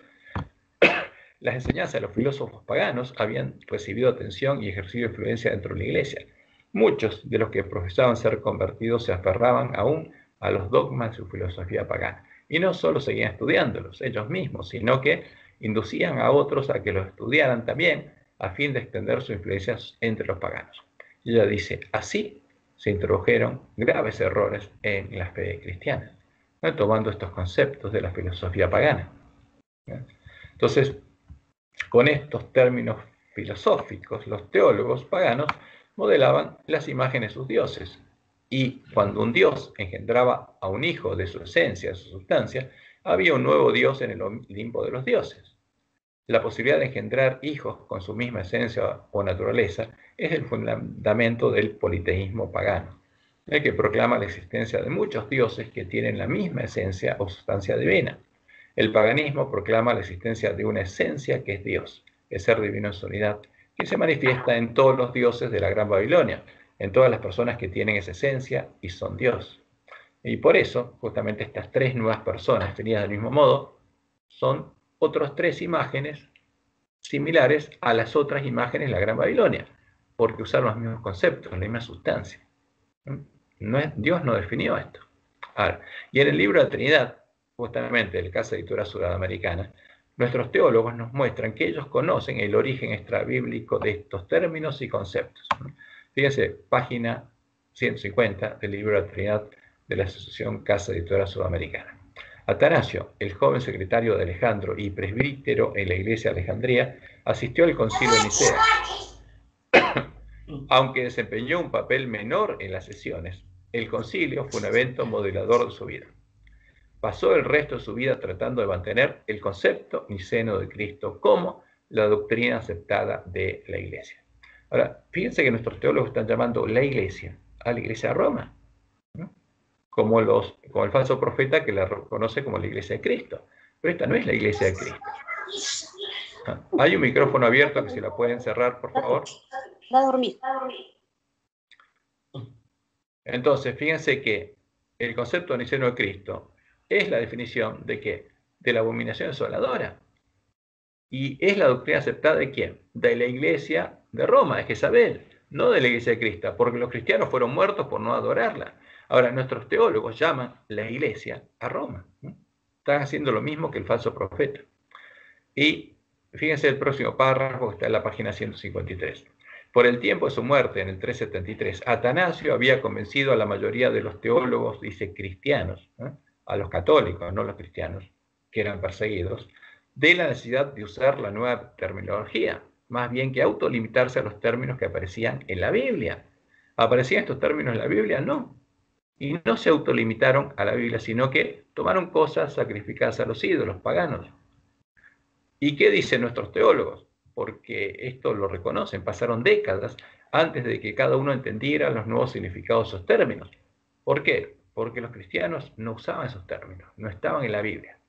las enseñanzas de los filósofos paganos habían recibido atención y ejercido influencia dentro de la Iglesia. Muchos de los que profesaban ser convertidos se aferraban aún a los dogmas de su filosofía pagana. Y no solo seguían estudiándolos ellos mismos, sino que inducían a otros a que los estudiaran también, a fin de extender su influencia entre los paganos. Y ella dice, así se introdujeron graves errores en la fe cristiana, ¿no? Tomando estos conceptos de la filosofía pagana, ¿no? Entonces, con estos términos filosóficos, los teólogos paganos modelaban las imágenes de sus dioses. Y cuando un dios engendraba a un hijo de su esencia, de su sustancia, había un nuevo dios en el Olimpo de los dioses. La posibilidad de engendrar hijos con su misma esencia o naturaleza es el fundamento del politeísmo pagano, el que proclama la existencia de muchos dioses que tienen la misma esencia o sustancia divina. El paganismo proclama la existencia de una esencia que es Dios, el ser divino en su unidad, que se manifiesta en todos los dioses de la Gran Babilonia, en todas las personas que tienen esa esencia y son Dios. Y por eso, justamente estas tres nuevas personas, definidas del mismo modo, son otras tres imágenes similares a las otras imágenes de la Gran Babilonia, porque usaron los mismos conceptos, la misma sustancia. Dios no definió esto. Ahora, y en el libro de la Trinidad, justamente el caso de Editora Sudamericana, Nuestros teólogos nos muestran que ellos conocen el origen extrabíblico de estos términos y conceptos. Fíjense, página 150 del libro de la Trinidad de la Asociación Casa Editora Sudamericana. Atanasio, el joven secretario de Alejandro y presbítero en la iglesia de Alejandría, asistió al concilio de Nicea. Aunque desempeñó un papel menor en las sesiones, el concilio fue un evento modelador de su vida. Pasó el resto de su vida tratando de mantener el concepto niceno de Cristo como la doctrina aceptada de la iglesia. Ahora, fíjense que nuestros teólogos están llamando la iglesia a la iglesia de Roma, ¿no? Como el falso profeta que la reconoce como la iglesia de Cristo. Pero esta no es la iglesia de Cristo. Hay un micrófono abierto que si la pueden cerrar, por favor. Va a dormir. Entonces, fíjense que el concepto niceno de Cristo es la definición de ¿qué? De la abominación desoladora. ¿Y es la doctrina aceptada de quién? De la iglesia de Roma, de Jezabel, no de la iglesia de Cristo, porque los cristianos fueron muertos por no adorarla. Ahora, nuestros teólogos llaman la iglesia a Roma. Están haciendo lo mismo que el falso profeta. Y fíjense el próximo párrafo que está en la página 153. Por el tiempo de su muerte, en el 373, Atanasio había convencido a la mayoría de los teólogos, dice, cristianos, a los católicos, no los cristianos, que eran perseguidos, de la necesidad de usar la nueva terminología, más bien que autolimitarse a los términos que aparecían en la Biblia. ¿Aparecían estos términos en la Biblia? No. Y no se autolimitaron a la Biblia, sino que tomaron cosas sacrificadas a los ídolos paganos. ¿Y qué dicen nuestros teólogos? Porque esto lo reconocen, pasaron décadas antes de que cada uno entendiera los nuevos significados de esos términos. ¿Por qué? Porque los cristianos no usaban esos términos, no estaban en la Biblia,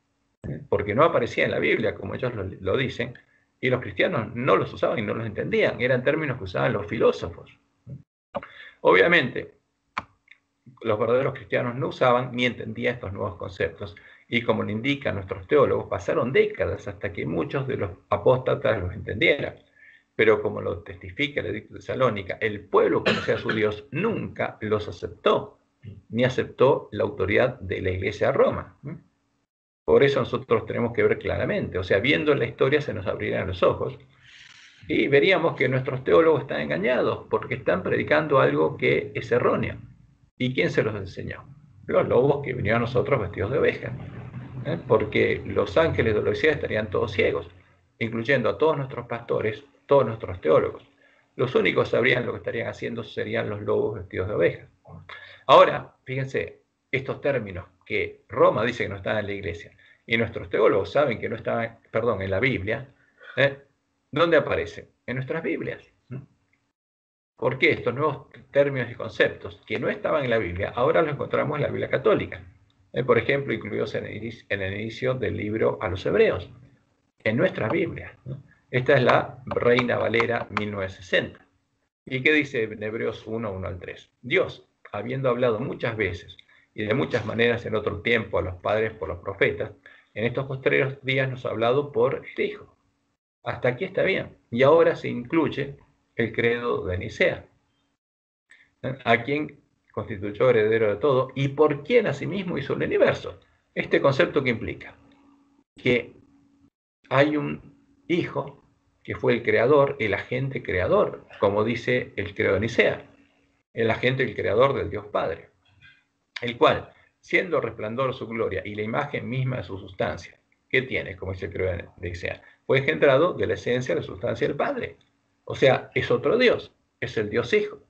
porque no aparecía en la Biblia, como ellos lo dicen, y los cristianos no los usaban y no los entendían, eran términos que usaban los filósofos. Obviamente, los verdaderos cristianos no usaban ni entendían estos nuevos conceptos, y como lo indican nuestros teólogos, pasaron décadas hasta que muchos de los apóstatas los entendieran. Pero como lo testifica el Edicto de Salónica, el pueblo que conocía a su Dios nunca los aceptó, ni aceptó la autoridad de la Iglesia de Roma. Por eso nosotros tenemos que ver claramente, o sea, viendo la historia se nos abrirían los ojos y veríamos que nuestros teólogos están engañados porque están predicando algo que es erróneo. ¿Y quién se los enseñó? Los lobos que vinieron a nosotros vestidos de oveja. Porque los ángeles de la Odisea estarían todos ciegos, incluyendo a todos nuestros pastores, todos nuestros teólogos. Los únicos que sabrían lo que estarían haciendo serían los lobos vestidos de oveja. Ahora, fíjense, estos términos que Roma dice que no están en la iglesia y nuestros teólogos saben que no están, en la Biblia, ¿dónde aparecen? En nuestras Biblias. ¿Por qué estos nuevos términos y conceptos que no estaban en la Biblia ahora los encontramos en la Biblia católica? Por ejemplo, incluidos en el inicio del libro a los Hebreos, en nuestras Biblias. Esta es la Reina Valera 1960. ¿Y qué dice en Hebreos 1, 1 al 3? Dios, habiendo hablado muchas veces y de muchas maneras en otro tiempo a los padres por los profetas, en estos posteriores días nos ha hablado por el Hijo. Hasta aquí está bien. Y ahora se incluye el credo de Nicea, a quien constituyó heredero de todo y por quien asimismo hizo el universo. Este concepto que implica que hay un hijo que fue el creador, el agente creador, como dice el credo de Nicea, el agente, el creador del Dios Padre, el cual, siendo resplandor de su gloria y la imagen misma de su sustancia, ¿qué tiene? Como dice el credo de Nicea, fue engendrado de la esencia de la sustancia del Padre. O sea, es otro Dios, es el Dios Hijo.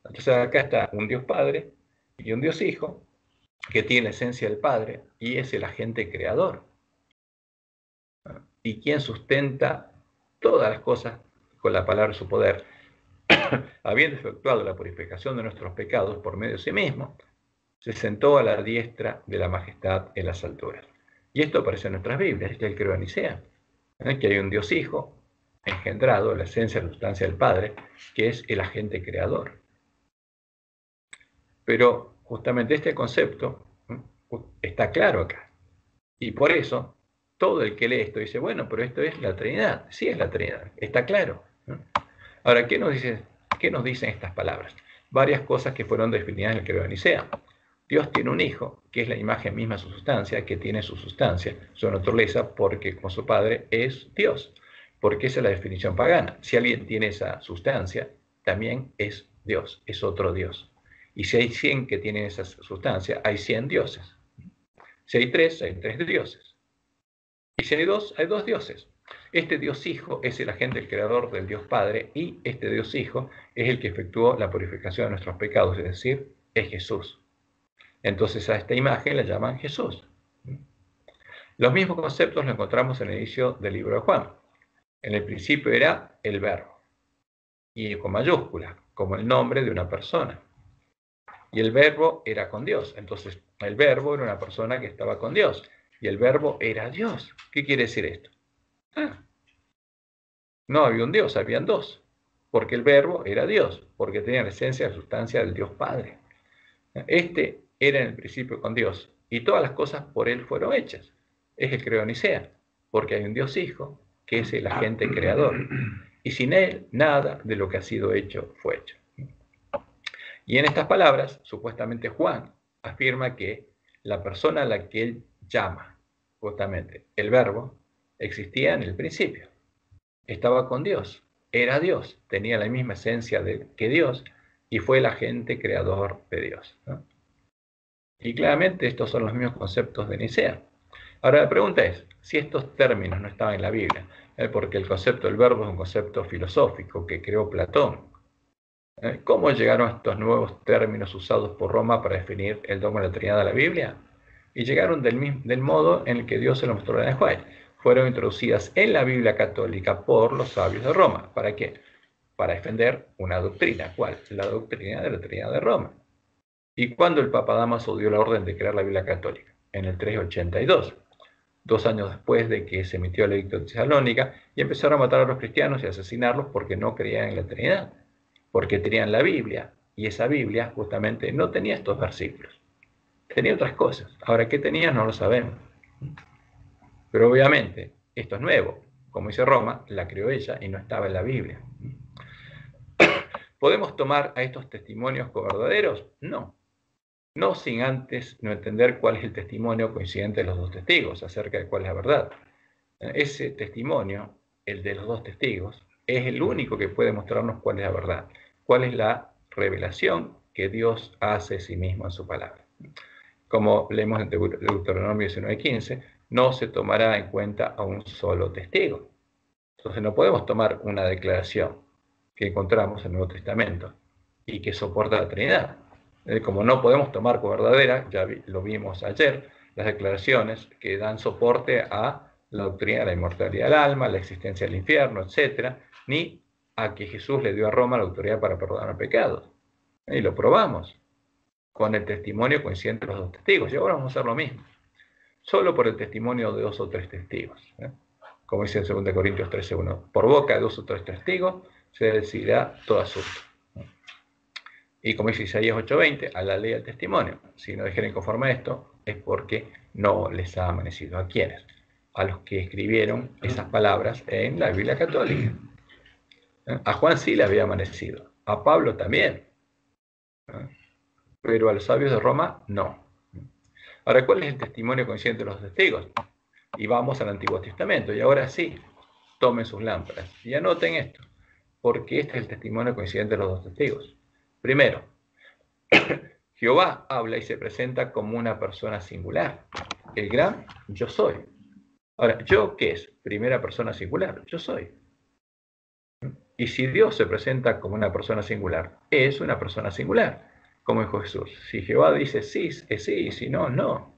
Entonces acá está un Dios Padre y un Dios Hijo que tiene la esencia del Padre y es el agente creador. Y quien sustenta todas las cosas con la palabra de su poder, habiendo efectuado la purificación de nuestros pecados por medio de sí mismo, se sentó a la diestra de la majestad en las alturas. Y esto aparece en nuestras Biblias, este es el credo de Nicea, que hay un Dios Hijo engendrado, la esencia de la sustancia del Padre, que es el agente creador. Pero justamente este concepto está claro acá. Y por eso, todo el que lee esto dice, bueno, pero esto es la Trinidad. Sí es la Trinidad, está claro. Ahora, ¿qué nos dicen estas palabras? Varias cosas que fueron definidas en el credo de Nicea. Dios tiene un hijo, que es la imagen misma de su sustancia, que tiene su sustancia, su naturaleza, porque como su padre es Dios. Porque esa es la definición pagana. Si alguien tiene esa sustancia, también es Dios, es otro Dios. Y si hay 100 que tienen esa sustancia, hay 100 dioses. Si hay tres dioses. Y si hay dos dioses. Este Dios Hijo es el agente, el creador del Dios Padre, y este Dios Hijo es el que efectuó la purificación de nuestros pecados, es decir, es Jesús. Entonces a esta imagen la llaman Jesús. Los mismos conceptos los encontramos en el inicio del libro de Juan. En el principio era el Verbo, y con mayúscula, como el nombre de una persona. Y el Verbo era con Dios. Entonces el Verbo era una persona que estaba con Dios. Y el Verbo era Dios. ¿Qué quiere decir esto? No había un Dios, habían dos. Porque el Verbo era Dios, porque tenía la esencia, la sustancia del Dios Padre. Este era en el principio con Dios, y todas las cosas por Él fueron hechas. Es el creador Nicea, porque hay un Dios Hijo, que es el agente creador. Y sin Él, nada de lo que ha sido hecho fue hecho. Y en estas palabras, supuestamente Juan afirma que la persona a la que él llama, justamente el Verbo, existía en el principio. Estaba con Dios, era Dios, tenía la misma esencia que Dios y fue el agente creador de Dios, ¿no? Y claramente estos son los mismos conceptos de Nicea. Ahora la pregunta es, si estos términos no estaban en la Biblia, porque el concepto del Verbo es un concepto filosófico que creó Platón, ¿cómo llegaron estos nuevos términos usados por Roma para definir el dogma de la Trinidad de la Biblia? Y llegaron del modo en el que Dios se lo mostró a Ellen White. Fueron introducidas en la Biblia católica por los sabios de Roma. ¿Para qué? Para defender una doctrina. ¿Cuál? La doctrina de la Trinidad de Roma. ¿Y cuándo el Papa Dámaso dio la orden de crear la Biblia católica? En el 382. 2 años después de que se emitió el edicto de Tesalónica, y empezaron a matar a los cristianos y a asesinarlos porque no creían en la Trinidad, porque tenían la Biblia, y esa Biblia justamente no tenía estos versículos, tenía otras cosas. Ahora, ¿qué tenía? No lo sabemos. Pero obviamente, esto es nuevo. Como dice Roma, la creó ella y no estaba en la Biblia. ¿Podemos tomar a estos testimonios como verdaderos? No. No sin antes no entender cuál es el testimonio coincidente de los dos testigos acerca de cuál es la verdad. Ese testimonio, el de los dos testigos, es el único que puede mostrarnos cuál es la verdad, cuál es la revelación que Dios hace a sí mismo en su palabra. Como leemos en Deuteronomio 19:15, no se tomará en cuenta a un solo testigo. Entonces no podemos tomar una declaración que encontramos en el Nuevo Testamento y que soporta la Trinidad. Como no podemos tomar como verdadera, ya lo vimos ayer, las declaraciones que dan soporte a la doctrina de la inmortalidad del alma, la existencia del infierno, etc., ni a que Jesús le dio a Roma la autoridad para perdonar pecados. Y lo probamos con el testimonio coincidente de los dos testigos. Y ahora vamos a hacer lo mismo. Solo por el testimonio de 2 o 3 testigos. Como dice en 2 Corintios 13:1, por boca de 2 o 3 testigos se decidirá todo asunto. Y como dice Isaías 8:20, a la ley del testimonio. Si no dijeren conforme a esto, es porque no les ha amanecido. ¿A quiénes? A los que escribieron esas palabras en la Biblia católica. A Juan sí le había amanecido, a Pablo también, pero a los sabios de Roma no. Ahora, ¿cuál es el testimonio consciente de los testigos? Y vamos al Antiguo Testamento, y ahora sí, tomen sus lámparas y anoten esto, porque este es el testimonio coincidente de los dos testigos. Primero, Jehová habla y se presenta como una persona singular, el gran yo soy. Ahora, ¿yo qué es? Primera persona singular, yo soy. Y si Dios se presenta como una persona singular, es una persona singular, como dijo Jesús. Si Jehová dice sí, es sí, y si no, no.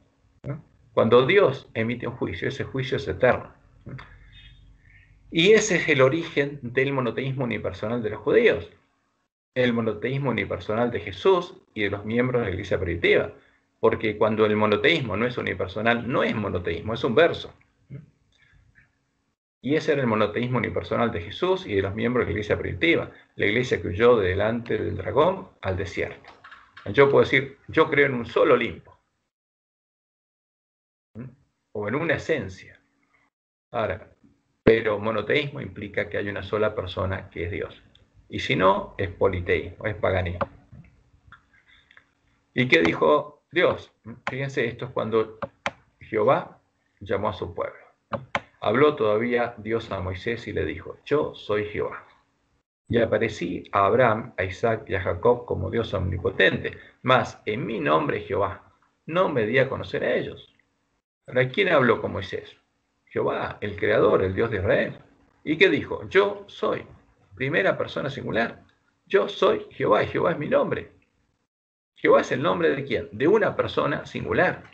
Cuando Dios emite un juicio, ese juicio es eterno. Y ese es el origen del monoteísmo unipersonal de los judíos, el monoteísmo unipersonal de Jesús y de los miembros de la iglesia primitiva. Porque cuando el monoteísmo no es unipersonal, no es monoteísmo, es un verso. Y ese era el monoteísmo unipersonal de Jesús y de los miembros de la iglesia primitiva, la iglesia que huyó de delante del dragón al desierto. Yo puedo decir, yo creo en un solo Olimpo, o en una esencia. Ahora, pero monoteísmo implica que hay una sola persona que es Dios. Y si no, es politeísmo, es paganismo. ¿Y qué dijo Dios. Fíjense, esto es cuando Jehová llamó a su pueblo. Habló todavía Dios a Moisés y le dijo, yo soy Jehová. Y aparecí a Abraham, a Isaac y a Jacob como Dios omnipotente, mas en mi nombre Jehová no me di a conocer a ellos. Ahora, ¿quién habló con Moisés? Jehová, el Creador, el Dios de Israel. ¿Y qué dijo? Yo soy. Primera persona singular. Yo soy Jehová y Jehová es mi nombre. Jehová es el nombre de quién? De una persona singular.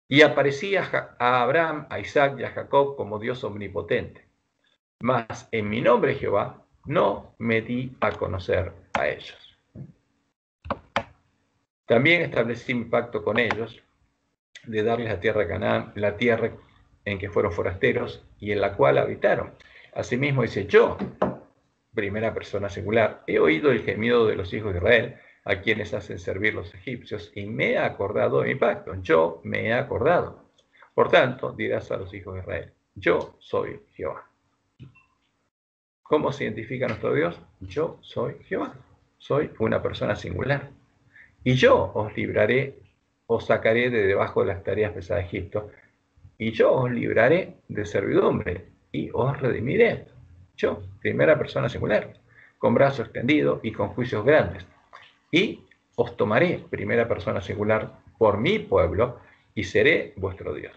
Y aparecía a Abraham, a Isaac y a Jacob como Dios omnipotente. Mas en mi nombre Jehová no me di a conocer a ellos. También establecí mi pacto con ellos de darles la tierra de Canaán, la tierra en que fueron forasteros y en la cual habitaron. Asimismo dice, yo, primera persona singular, he oído el gemido de los hijos de Israel, a quienes hacen servir los egipcios, y me he acordado de mi pacto. Yo me he acordado. Por tanto, dirás a los hijos de Israel, yo soy Jehová. ¿Cómo se identifica nuestro Dios? Yo soy Jehová. Soy una persona singular. Y yo os libraré, os sacaré de debajo de las tareas pesadas de Egipto, y yo os libraré de servidumbre, y os redimiré. Yo, primera persona singular, con brazo extendido y con juicios grandes. Y os tomaré, primera persona singular, por mi pueblo, y seré vuestro Dios.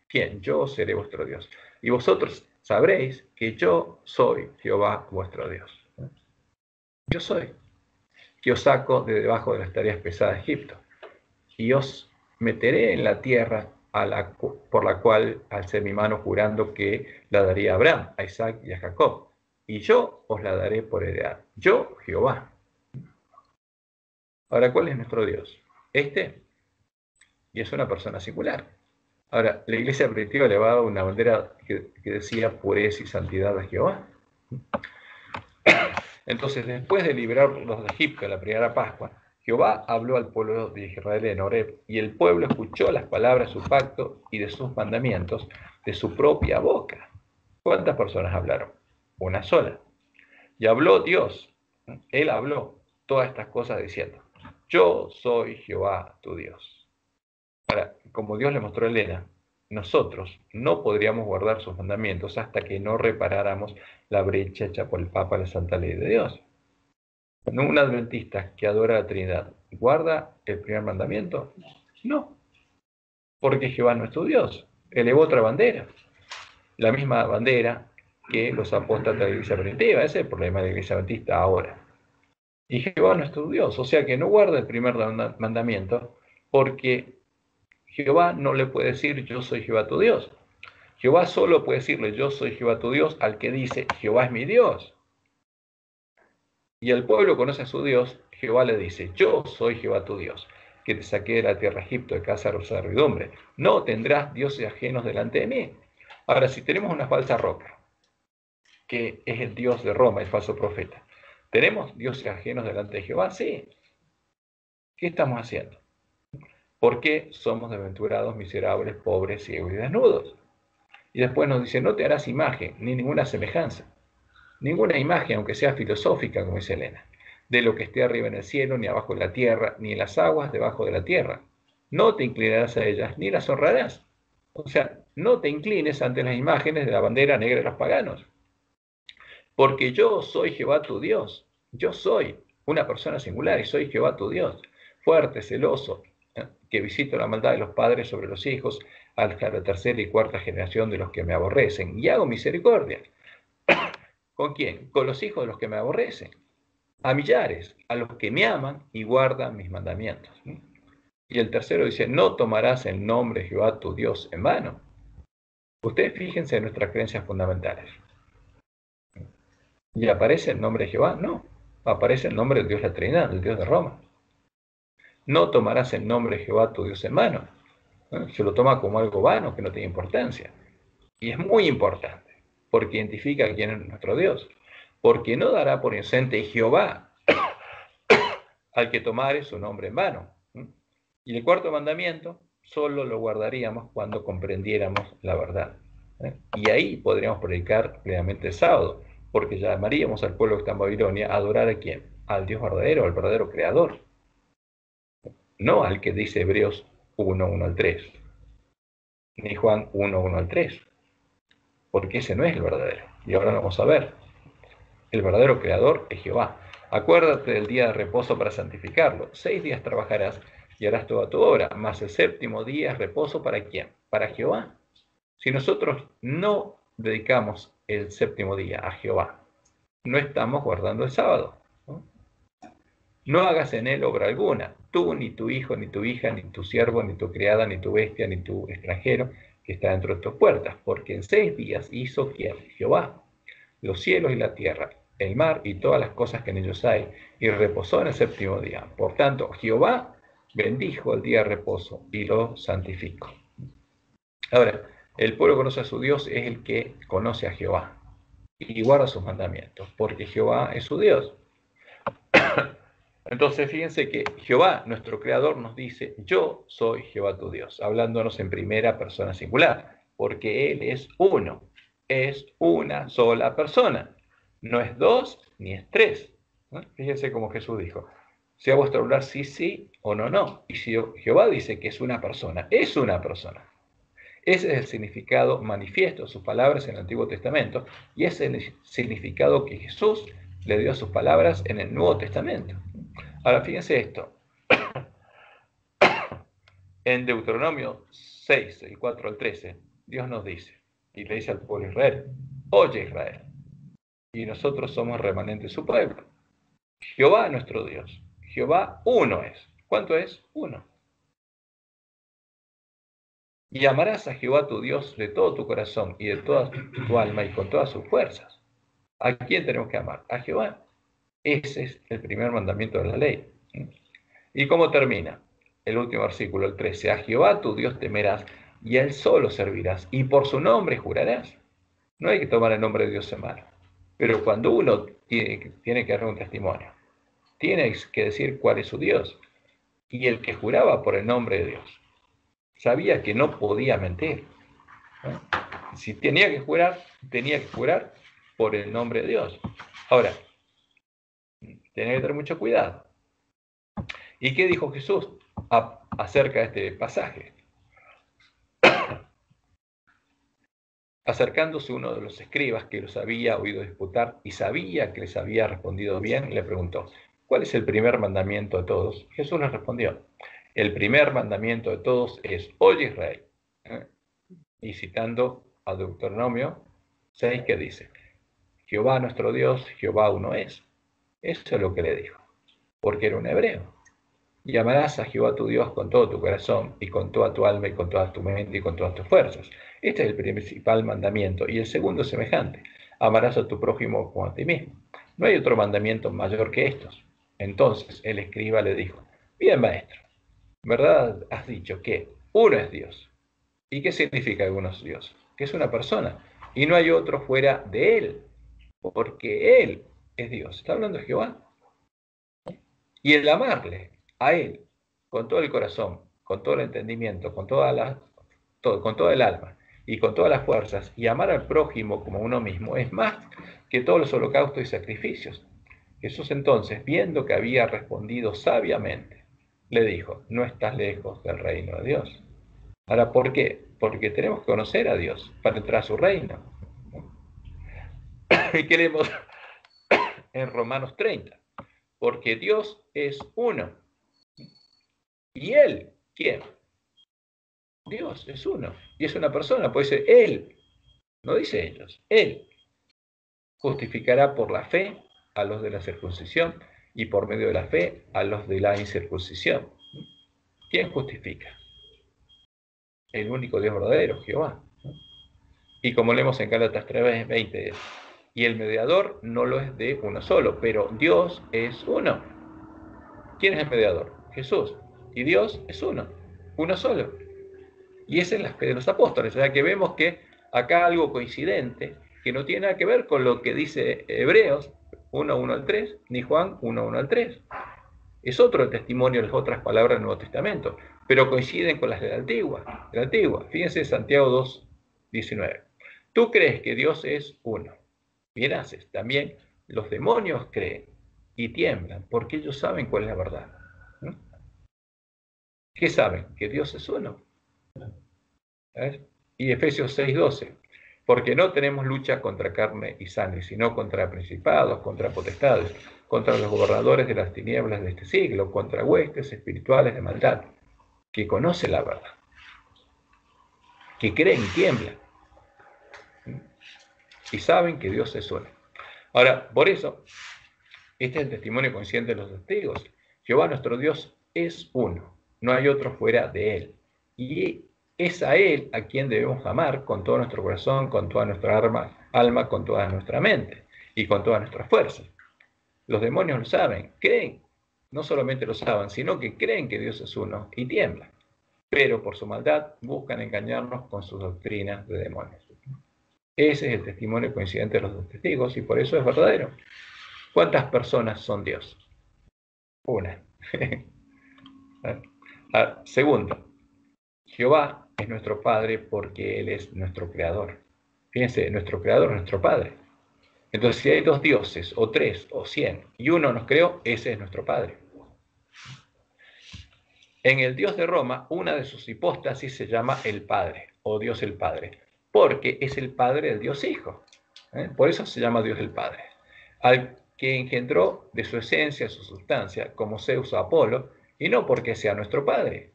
¿Quién? Yo seré vuestro Dios. Y vosotros sabréis que yo soy Jehová vuestro Dios. Yo soy, que os saco de debajo de las tareas pesadas de Egipto, y os meteré en la tierra por la cual alcé mi mano jurando que la daría a Abraham, a Isaac y a Jacob, y yo os la daré por heredad. Yo, Jehová. Ahora, ¿cuál es nuestro Dios? Y es una persona singular. Ahora, la iglesia primitiva le va a una bandera que decía pureza y santidad a Jehová. Entonces, después de liberarlos de Egipto en la primera Pascua, Jehová habló al pueblo de Israel en Horeb, y el pueblo escuchó las palabras de su pacto y de sus mandamientos de su propia boca. ¿Cuántas personas hablaron? Una sola. Y habló Dios, Él habló todas estas cosas diciendo, yo soy Jehová tu Dios. Ahora, como Dios le mostró a Elena, nosotros no podríamos guardar sus mandamientos hasta que no reparáramos la brecha hecha por el Papa, la Santa Ley de Dios. ¿Un adventista que adora a la Trinidad guarda el primer mandamiento? No, porque Jehová no es tu Dios. Elevó otra bandera, la misma bandera que los apóstatas de la iglesia primitiva. Ese es el problema de la iglesia adventista ahora. Y Jehová no es tu Dios, o sea que no guarda el primer mandamiento, porque Jehová no le puede decir yo soy Jehová tu Dios. Jehová solo puede decirle yo soy Jehová tu Dios al que dice Jehová es mi Dios. Y el pueblo conoce a su Dios. Jehová le dice, yo soy Jehová tu Dios, que te saqué de la tierra de Egipto, de casa de servidumbre. No tendrás dioses ajenos delante de mí. Ahora, si tenemos una falsa roca, que es el dios de Roma, el falso profeta, ¿tenemos dioses ajenos delante de Jehová? Sí. ¿Qué estamos haciendo? ¿Por qué somos desventurados, miserables, pobres, ciegos y desnudos? Y después nos dice, no te harás imagen, ni ninguna semejanza. Ninguna imagen, aunque sea filosófica, como dice Elena, de lo que esté arriba en el cielo, ni abajo en la tierra, ni en las aguas debajo de la tierra. No te inclinarás a ellas, ni las honrarás. O sea, no te inclines ante las imágenes de la bandera negra de los paganos. Porque yo soy Jehová tu Dios. Yo soy una persona singular y soy Jehová tu Dios. Fuerte, celoso, que visito la maldad de los padres sobre los hijos, hasta la tercera y cuarta generación de los que me aborrecen. Y hago misericordia. ¿Con quién? Con los hijos de los que me aborrecen. A millares, a los que me aman y guardan mis mandamientos. Y el tercero dice, no tomarás el nombre de Jehová tu Dios en vano. Ustedes fíjense en nuestras creencias fundamentales. ¿Y aparece el nombre de Jehová? No. Aparece el nombre de Dios la Trinidad, el Dios de Roma. No tomarás el nombre de Jehová tu Dios en vano. Se lo toma como algo vano, que no tiene importancia. Y es muy importante, porque identifica quién es nuestro Dios. Porque no dará por inocente Jehová al que tomare su nombre en vano. Y el cuarto mandamiento solo lo guardaríamos cuando comprendiéramos la verdad. Y ahí podríamos predicar plenamente el sábado, porque llamaríamos al pueblo que está en Babilonia a adorar a quién, al Dios verdadero, al verdadero creador. no al que dice Hebreos 1, 1 al 3, ni Juan 1, 1 al 3, porque ese no es el verdadero. Y ahora lo vamos a ver. El verdadero creador es Jehová. Acuérdate del día de reposo para santificarlo. 6 días trabajarás y harás toda tu obra, mas el séptimo día es reposo ¿para quién? Para Jehová. Si nosotros no dedicamos el séptimo día a Jehová, no estamos guardando el sábado. No hagas en él obra alguna, tú, ni tu hijo, ni tu hija, ni tu siervo, ni tu criada, ni tu bestia, ni tu extranjero que está dentro de tus puertas, porque en 6 días hizo ¿quién? Jehová, los cielos y la tierra, el mar y todas las cosas que en ellos hay, y reposó en el séptimo día. Por tanto, Jehová bendijo el día de reposo y lo santificó. Ahora, el pueblo que conoce a su Dios es el que conoce a Jehová y guarda sus mandamientos, porque Jehová es su Dios. Entonces, fíjense que Jehová, nuestro creador, nos dice, yo soy Jehová tu Dios, hablándonos en primera persona singular, porque Él es uno, es una sola persona, no es dos ni es tres. ¿No? Fíjense como Jesús dijo, sea vuestro hablar sí, sí o no, no. Y si Jehová dice que es una persona, es una persona. Ese es el significado manifiesto de sus palabras en el Antiguo Testamento y ese es el significado que Jesús le dio a sus palabras en el Nuevo Testamento. Ahora, fíjense esto. En Deuteronomio 6, el 4 al 13, Dios nos dice, y le dice al pueblo de Israel, oye Israel, y nosotros somos remanente de su pueblo. Jehová nuestro Dios, Jehová uno es. ¿Cuánto es? Uno. Y amarás a Jehová tu Dios de todo tu corazón y de toda tu alma y con todas sus fuerzas. ¿A quién tenemos que amar? A Jehová. Ese es el primer mandamiento de la ley. ¿Y cómo termina? El último versículo, el 13. A Jehová tu Dios temerás y a él solo servirás y por su nombre jurarás. No hay que tomar el nombre de Dios en mano. Pero cuando uno tiene que dar un testimonio, tiene que decir cuál es su Dios. Y el que juraba por el nombre de Dios sabía que no podía mentir. ¿No? Si tenía que jurar por el nombre de Dios. Ahora, tenía que tener mucho cuidado. ¿Y qué dijo Jesús acerca de este pasaje? Acercándose uno de los escribas que los había oído disputar y sabía que les había respondido bien, le preguntó, ¿cuál es el primer mandamiento de todos? Jesús les respondió, el primer mandamiento de todos es, oye Israel. Y citando a Deuteronomio 6, que dice, Jehová nuestro Dios, Jehová uno es. Eso es lo que le dijo, porque era un hebreo. Y amarás a Jehová tu Dios con todo tu corazón, y con toda tu alma, y con toda tu mente, y con todas tus fuerzas. Este es el principal mandamiento. Y el segundo es semejante. Amarás a tu prójimo como a ti mismo. No hay otro mandamiento mayor que estos. Entonces el escriba le dijo, bien maestro, ¿verdad has dicho que uno es Dios? ¿Y qué significa que uno es Dios? Que es una persona. Y no hay otro fuera de él, porque él es Dios. Está hablando de Jehová. Y el amarle a Él con todo el corazón, con todo el entendimiento, con toda el alma y con todas las fuerzas, y amar al prójimo como uno mismo, es más que todos los holocaustos y sacrificios. Jesús entonces, viendo que había respondido sabiamente, le dijo, no estás lejos del reino de Dios. Ahora, ¿por qué? Porque tenemos que conocer a Dios para entrar a su reino. ¿Y qué leemos en Romanos 30? Porque Dios es uno. ¿Y Él? ¿Quién? Dios es uno. Y es una persona, puede ser Él. No dice ellos. Él justificará por la fe a los de la circuncisión y por medio de la fe a los de la incircuncisión. ¿Quién justifica? El único Dios verdadero, Jehová. Y como leemos en Gálatas 3:20, y el mediador no lo es de uno solo, pero Dios es uno. ¿Quién es el mediador? Jesús. Y Dios es uno solo. Y esa es la fe de los apóstoles. O sea que vemos que acá algo coincidente, que no tiene nada que ver con lo que dice Hebreos 1:1 al 3, ni Juan 1:1 al 3. Es otro el testimonio de las otras palabras del Nuevo Testamento, pero coinciden con las de la antigua. Fíjense Santiago 2:19. Tú crees que Dios es uno. Bien haces. También los demonios creen y tiemblan, porque ellos saben cuál es la verdad. ¿Qué saben? Que Dios es uno. ¿Ves? Y Efesios 6:12, porque no tenemos lucha contra carne y sangre, sino contra principados, contra potestades, contra los gobernadores de las tinieblas de este siglo, contra huestes espirituales de maldad, que conoce la verdad, que creen y tiemblan, y saben que Dios es uno. Ahora, por eso, este es el testimonio consciente de los testigos. Jehová nuestro Dios es uno, no hay otro fuera de él. Y es a él a quien debemos amar con todo nuestro corazón, con toda nuestra alma, con toda nuestra mente y con todas nuestras fuerzas. Los demonios lo saben, creen, no solamente lo saben, sino que creen que Dios es uno y tiemblan. Pero por su maldad buscan engañarnos con sus doctrinas de demonios. Ese es el testimonio coincidente de los dos testigos y por eso es verdadero. ¿Cuántas personas son Dios? Una. Segundo, Jehová es nuestro Padre porque Él es nuestro Creador. Fíjense, nuestro Creador es nuestro Padre. Entonces, si hay dos dioses, o tres, o 100, y uno nos creó, ese es nuestro Padre. En el Dios de Roma, una de sus hipóstasis se llama el Padre, o Dios el Padre, porque es el Padre del Dios Hijo. Por eso se llama Dios el Padre. Al que engendró de su esencia, su sustancia, como Zeus o Apolo, y no porque sea nuestro Padre,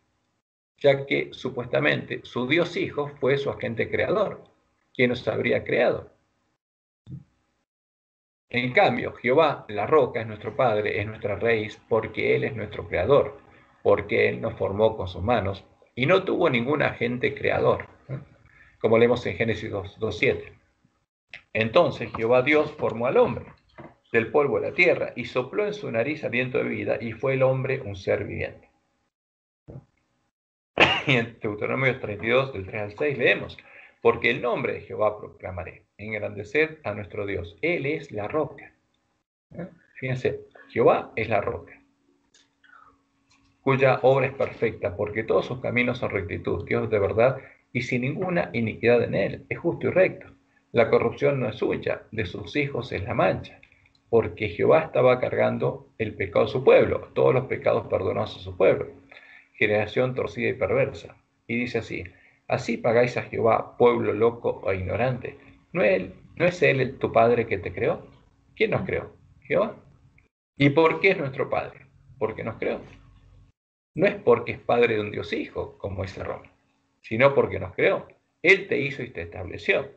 ya que supuestamente su Dios Hijo fue su agente creador, quien nos habría creado. En cambio, Jehová, la roca, es nuestro Padre, es nuestra raíz, porque Él es nuestro creador, porque Él nos formó con sus manos y no tuvo ningún agente creador, como leemos en Génesis 2:7. Entonces Jehová Dios formó al hombre del polvo de la tierra y sopló en su nariz aliento de vida y fue el hombre un ser viviente. Y en Deuteronomio 32, del 3 al 6 leemos, porque el nombre de Jehová proclamaré, engrandecer a nuestro Dios, Él es la roca. Fíjense, Jehová es la roca, cuya obra es perfecta, porque todos sus caminos son rectitud, Dios de verdad y sin ninguna iniquidad en él, es justo y recto. La corrupción no es suya, de sus hijos es la mancha, porque Jehová estaba cargando el pecado de su pueblo, todos los pecados perdonados a su pueblo, generación torcida y perversa. Y dice así pagáis a Jehová, pueblo loco e ignorante. ¿No es él tu Padre que te creó? ¿Quién nos creó? Jehová. ¿Y por qué es nuestro Padre? Porque nos creó. No es porque es Padre de un Dios Hijo, como dice Roma, sino porque nos creó. Él te hizo y te estableció.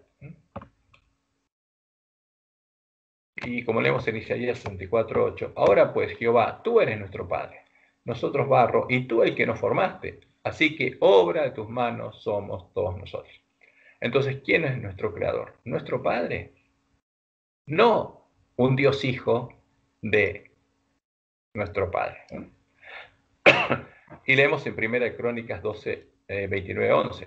Y como leemos en Isaías 64:8, ahora pues, Jehová, tú eres nuestro Padre, nosotros barro, y tú el que nos formaste. Así que obra de tus manos somos todos nosotros. Entonces, ¿quién es nuestro creador? Nuestro Padre. No un Dios Hijo de nuestro Padre. Y leemos en 1 Crónicas 12, 29-11.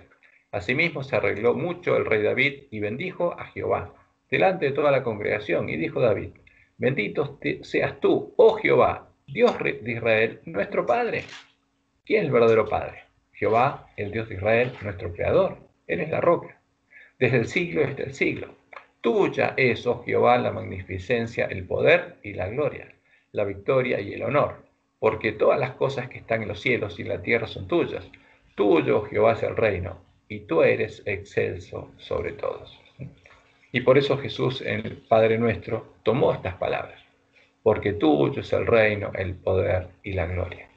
Asimismo se arregló mucho el rey David y bendijo a Jehová delante de toda la congregación. Y dijo David, bendito seas tú, oh Jehová, Dios de Israel, nuestro Padre. ¿Quién es el verdadero Padre? Jehová, el Dios de Israel, nuestro Creador. Él es la roca. Desde el siglo hasta el siglo. Tuya es, oh Jehová, la magnificencia, el poder y la gloria, la victoria y el honor, porque todas las cosas que están en los cielos y en la tierra son tuyas. Tuyo, Jehová, es el reino, y tú eres excelso sobre todos. Y por eso Jesús, en el Padre Nuestro, tomó estas palabras, porque tuyo es el reino, el poder y la gloria.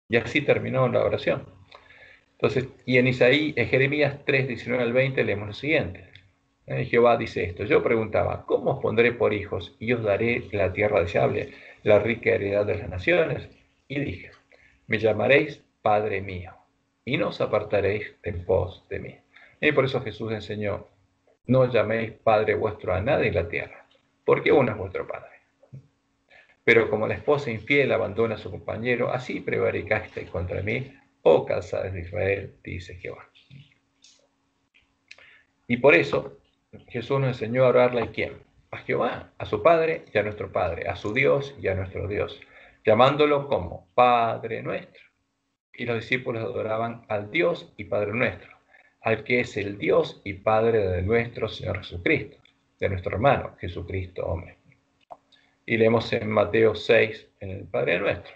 Y así terminó la oración. Entonces, y en Jeremías 3, 19 al 20 leemos lo siguiente. Jehová dice esto, yo preguntaba, ¿cómo os pondré por hijos y os daré la tierra deseable, la rica heredad de las naciones? Y dije, me llamaréis Padre mío, y no os apartaréis en pos de mí. Y por eso Jesús enseñó, no llaméis Padre vuestro a nadie en la tierra, porque uno es vuestro Padre. Pero como la esposa infiel abandona a su compañero, así prevaricasteis contra mí, oh casa de Israel, dice Jehová. Y por eso Jesús nos enseñó a orarle a quién, a Jehová, a su Padre y a nuestro Padre, a su Dios y a nuestro Dios, llamándolo como Padre nuestro. Y los discípulos adoraban al Dios y Padre nuestro, al que es el Dios y Padre de nuestro Señor Jesucristo, de nuestro hermano Jesucristo, hombre. Y leemos en Mateo 6, en el Padre nuestro.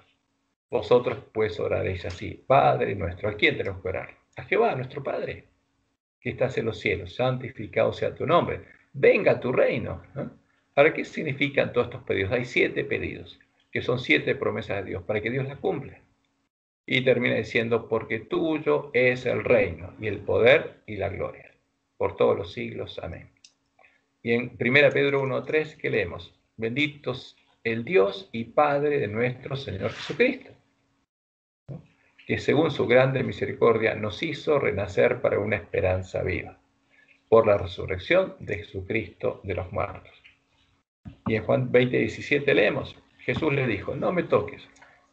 Vosotros pues oraréis así: Padre nuestro. ¿A quién tenemos que orar? A Jehová, nuestro Padre, que estás en los cielos, santificado sea tu nombre, venga tu reino. Ahora, ¿qué significan todos estos pedidos? Hay 7 pedidos, que son 7 promesas de Dios, para que Dios las cumpla. Y termina diciendo: porque tuyo es el reino, y el poder, y la gloria, por todos los siglos. Amén. Y en 1 Pedro 1:3, ¿qué leemos? Benditos el Dios y Padre de nuestro Señor Jesucristo, que según su grande misericordia nos hizo renacer para una esperanza viva, por la resurrección de Jesucristo de los muertos. Y en Juan 20:17 leemos: Jesús le dijo: no me toques,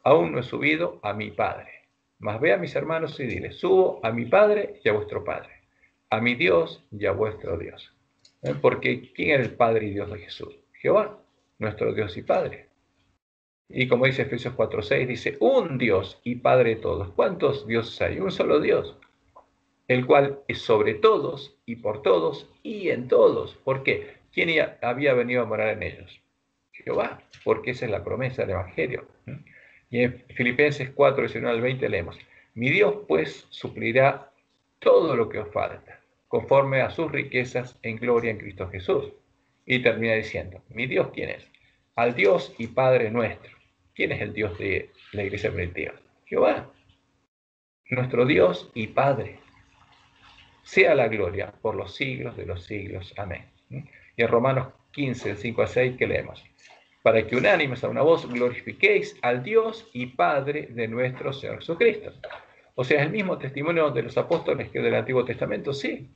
aún no he subido a mi Padre, mas ve a mis hermanos y dile: subo a mi Padre y a vuestro Padre, a mi Dios y a vuestro Dios. Porque ¿quién era el Padre y Dios de Jesús? Jehová, nuestro Dios y Padre. Y como dice Efesios 4:6, dice: un Dios y Padre de todos. ¿Cuántos dioses hay? Un solo Dios, el cual es sobre todos y por todos y en todos. ¿Por qué? ¿Quién había venido a morar en ellos? Jehová, porque esa es la promesa del Evangelio. Y en Filipenses 4:19-20 leemos: mi Dios pues suplirá todo lo que os falta, conforme a sus riquezas en gloria en Cristo Jesús. Y termina diciendo: mi Dios, ¿quién es? Al Dios y Padre nuestro. ¿Quién es el Dios de la iglesia primitiva? Jehová, nuestro Dios y Padre. Sea la gloria por los siglos de los siglos. Amén. Y en Romanos 15:5-6, ¿qué leemos? Para que unánimes a una voz glorifiquéis al Dios y Padre de nuestro Señor Jesucristo. O sea, es el mismo testimonio de los apóstoles que del Antiguo Testamento, sí.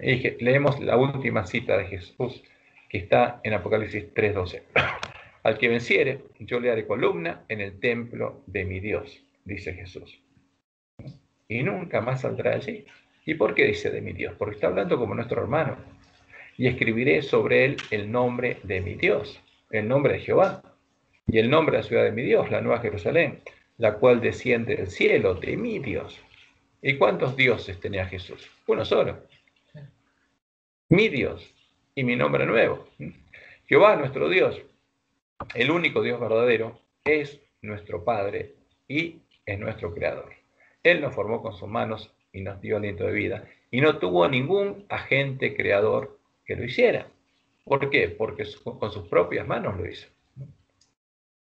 Y leemos la última cita de Jesús, que está en Apocalipsis 3:12. Al que venciere, yo le haré columna en el templo de mi Dios, dice Jesús. Y nunca más saldrá allí. ¿Y por qué dice de mi Dios? Porque está hablando como nuestro hermano. Y escribiré sobre él el nombre de mi Dios, el nombre de Jehová, y el nombre de la ciudad de mi Dios, la Nueva Jerusalén, la cual desciende del cielo de mi Dios. ¿Y cuántos dioses tenía Jesús? Uno solo. Mi Dios y mi nombre nuevo. Jehová, nuestro Dios, el único Dios verdadero, es nuestro Padre y es nuestro Creador. Él nos formó con sus manos y nos dio aliento de vida, y no tuvo ningún agente creador que lo hiciera. ¿Por qué? Porque con sus propias manos lo hizo.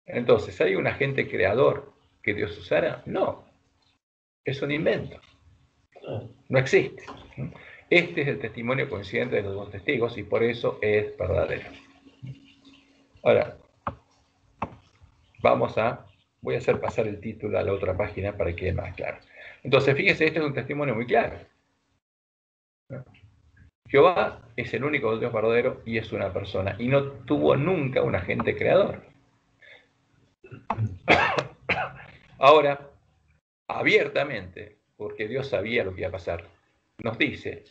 Entonces, ¿hay un agente creador que Dios usara? No, es un invento. No existe. Este es el testimonio coincidente de los dos testigos y por eso es verdadero. Ahora, voy a hacer pasar el título a la otra página para que quede más claro. Entonces, fíjense, este es un testimonio muy claro. Jehová es el único Dios verdadero y es una persona, y no tuvo nunca un agente creador. Ahora, abiertamente, porque Dios sabía lo que iba a pasar, nos dice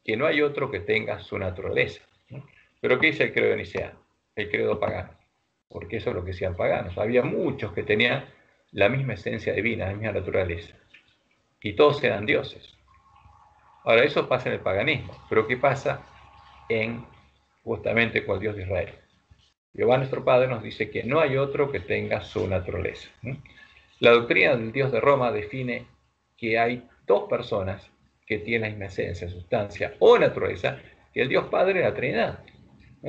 que no hay otro que tenga su naturaleza. Pero ¿qué dice el credo niceno? El credo pagano, porque eso es lo que decían paganos. Había muchos que tenían la misma esencia divina, la misma naturaleza, y todos eran dioses. Ahora, eso pasa en el paganismo, pero ¿qué pasa justamente con el Dios de Israel? Jehová nuestro Padre nos dice que no hay otro que tenga su naturaleza. La doctrina del Dios de Roma define que hay dos personas que tienen la misma esencia, sustancia o naturaleza que el Dios Padre y la Trinidad.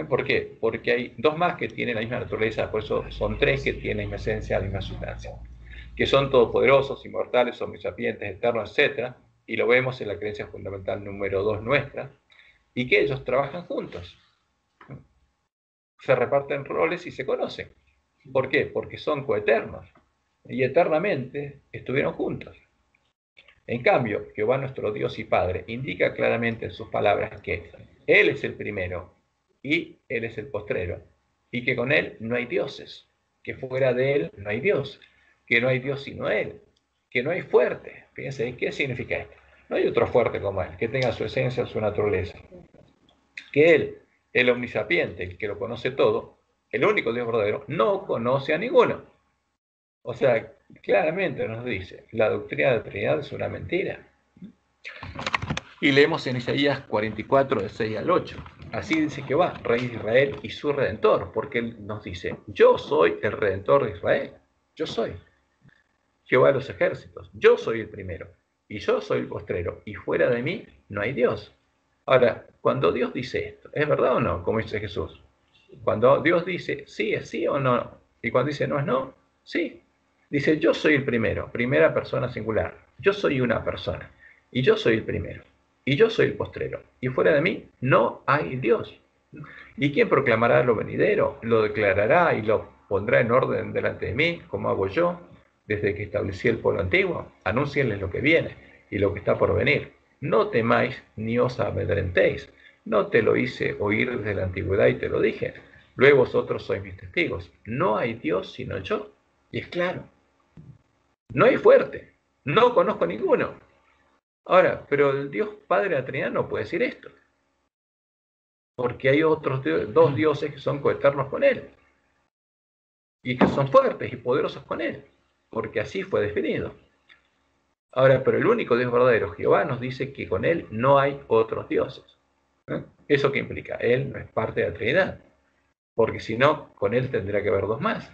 ¿Por qué? Porque hay dos más que tienen la misma naturaleza, por eso son tres que tienen la misma esencia, la misma sustancia, que son todopoderosos, inmortales, omnisapientes, eternos, etc. Y lo vemos en la creencia fundamental número 2 nuestra, y que ellos trabajan juntos, se reparten roles y se conocen. ¿Por qué? Porque son coeternos y eternamente estuvieron juntos. En cambio, Jehová nuestro Dios y Padre indica claramente en sus palabras que Él es el primero y Él es el postrero, y que con Él no hay dioses, que fuera de Él no hay Dios, que no hay Dios sino Él, que no hay fuerte. Fíjense, ¿qué significa esto? No hay otro fuerte como Él, que tenga su esencia, su naturaleza. Que Él, el omnisapiente, el que lo conoce todo, el único Dios verdadero, no conoce a ninguno. O sea, claramente nos dice, la doctrina de la Trinidad es una mentira. Y leemos en Isaías 44, de 6 al 8. Así dice Jehová, Rey de Israel y su Redentor, porque Él nos dice: yo soy el Redentor de Israel. Yo soy Jehová de los ejércitos. Yo soy el primero y yo soy el postrero, y fuera de mí no hay Dios. Ahora, cuando Dios dice esto, ¿es verdad o no? Como dice Jesús. Cuando Dios dice sí, es sí o no. Y cuando dice no, es no. Sí. Dice yo soy el primero, primera persona singular. Yo soy una persona. Y yo soy el primero. Y yo soy el postrero. Y fuera de mí no hay Dios. ¿Y quién proclamará lo venidero? Lo declarará y lo pondrá en orden delante de mí, como hago yo, desde que establecí el pueblo antiguo. Anúncienles lo que viene y lo que está por venir. No temáis ni os amedrentéis. No te lo hice oír desde la antigüedad y te lo dije. Luego vosotros sois mis testigos. No hay Dios sino yo. Y es claro. No hay fuerte. No conozco ninguno. Ahora, pero el Dios Padre de la Trinidad no puede decir esto. Porque hay otros dos dioses que son coeternos con él. Y que son fuertes y poderosos con él. Porque así fue definido. Ahora, pero el único Dios verdadero, Jehová, nos dice que con él no hay otros dioses. ¿Eso qué implica? Él no es parte de la Trinidad. Porque si no, con él tendría que haber dos más.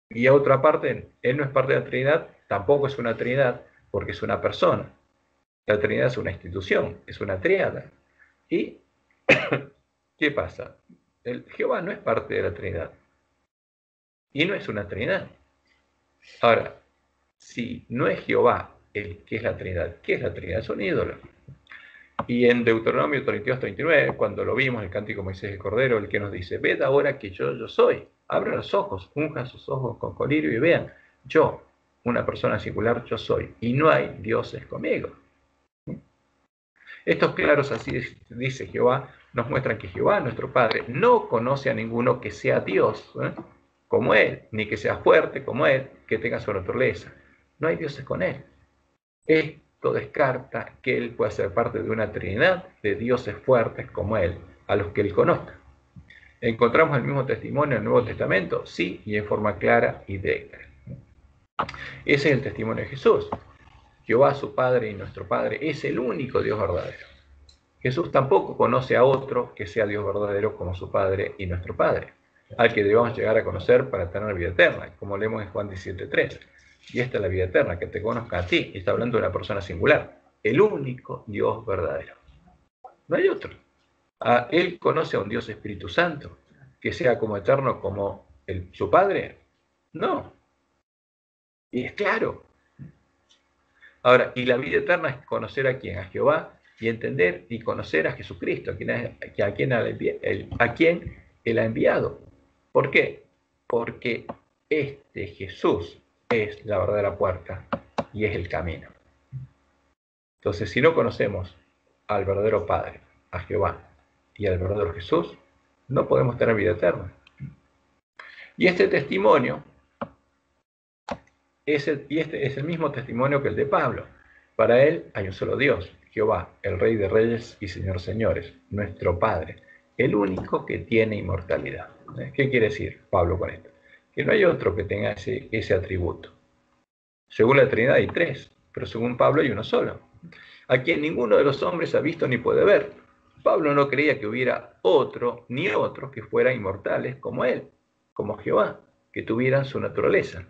Y a otra parte, él no es parte de la Trinidad, tampoco es una Trinidad, porque es una persona. La Trinidad es una institución, es una tríada. ¿Y qué pasa? El Jehová no es parte de la Trinidad. Y no es una Trinidad. Ahora, si no es Jehová el que es la Trinidad, ¿qué es la Trinidad? Es un ídolo. Y en Deuteronomio 32-39, cuando lo vimos, el cántico Moisés el Cordero, el que nos dice, ved ahora que yo soy. Abran los ojos, unjan sus ojos con colirio y vean, yo, una persona singular, yo soy. Y no hay dioses conmigo. Estos claros, así dice Jehová, nos muestran que Jehová, nuestro Padre, no conoce a ninguno que sea Dios como Él, ni que sea fuerte como Él, que tenga su naturaleza. No hay dioses con Él. Esto descarta que Él pueda ser parte de una trinidad de dioses fuertes como Él, a los que Él conozca. ¿Encontramos el mismo testimonio en el Nuevo Testamento? Sí, y en forma clara y directa. Ese es el testimonio de Jesús. Jehová, su Padre y nuestro Padre, es el único Dios verdadero. Jesús tampoco conoce a otro que sea Dios verdadero como su Padre y nuestro Padre, al que debemos llegar a conocer para tener vida eterna, como leemos en Juan 17:3. Y esta es la vida eterna, que te conozca a ti. Y está hablando de una persona singular, el único Dios verdadero. No hay otro. Él conoce a un Dios Espíritu Santo, que sea como eterno como su Padre. No. Y es claro. Ahora, y la vida eterna es conocer a quién, a Jehová, y entender y conocer a Jesucristo, a quien Él ha enviado. ¿Por qué? Porque este Jesús es la verdadera puerta y es el camino. Entonces, si no conocemos al verdadero Padre, a Jehová y al verdadero Jesús, no podemos tener vida eterna. Y este testimonio este es el mismo testimonio que el de Pablo. Para él hay un solo Dios, Jehová, el Rey de Reyes y Señor Señores, nuestro Padre, el único que tiene inmortalidad. ¿Qué quiere decir Pablo con esto? Que no hay otro que tenga ese atributo. Según la Trinidad hay tres, pero según Pablo hay uno solo, a quien ninguno de los hombres ha visto ni puede ver. Pablo no creía que hubiera otro ni otros que fueran inmortales como él, como Jehová, que tuvieran su naturaleza.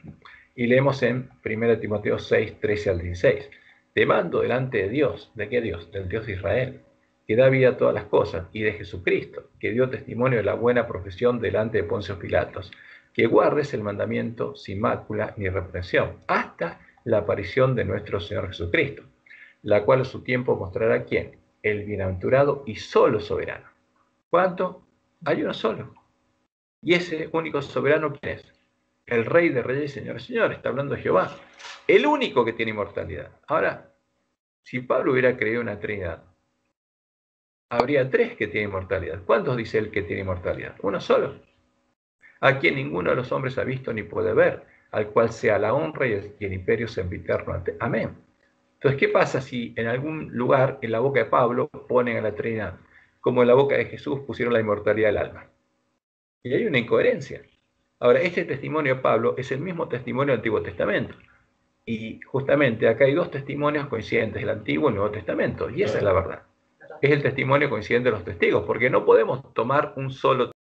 Y leemos en 1 Timoteo 6, 13 al 16. Te mando delante de Dios. ¿De qué Dios? Del Dios de Israel, que da vida a todas las cosas, y de Jesucristo, que dio testimonio de la buena profesión delante de Poncio Pilatos, que guardes el mandamiento sin mácula ni reprensión, hasta la aparición de nuestro Señor Jesucristo, la cual a su tiempo mostrará quién, el bienaventurado y solo soberano. ¿Cuánto? Hay uno solo. Y ese único soberano, ¿quién es? El Rey de Reyes y Señores Señores, está hablando de Jehová, el único que tiene inmortalidad. Ahora, si Pablo hubiera creído una Trinidad, habría tres que tienen inmortalidad. ¿Cuántos dice él que tiene inmortalidad? Uno solo, a quien ninguno de los hombres ha visto ni puede ver, al cual sea la honra y el imperio sempiterno. Amén. Entonces, ¿qué pasa si en algún lugar en la boca de Pablo ponen a la Trinidad, como en la boca de Jesús pusieron la inmortalidad del alma? Y hay una incoherencia. Ahora, este testimonio de Pablo es el mismo testimonio del Antiguo Testamento. Y justamente acá hay dos testimonios coincidentes, el Antiguo y el Nuevo Testamento. Y esa es la verdad. Es el testimonio coincidente de los testigos, porque no podemos tomar un solo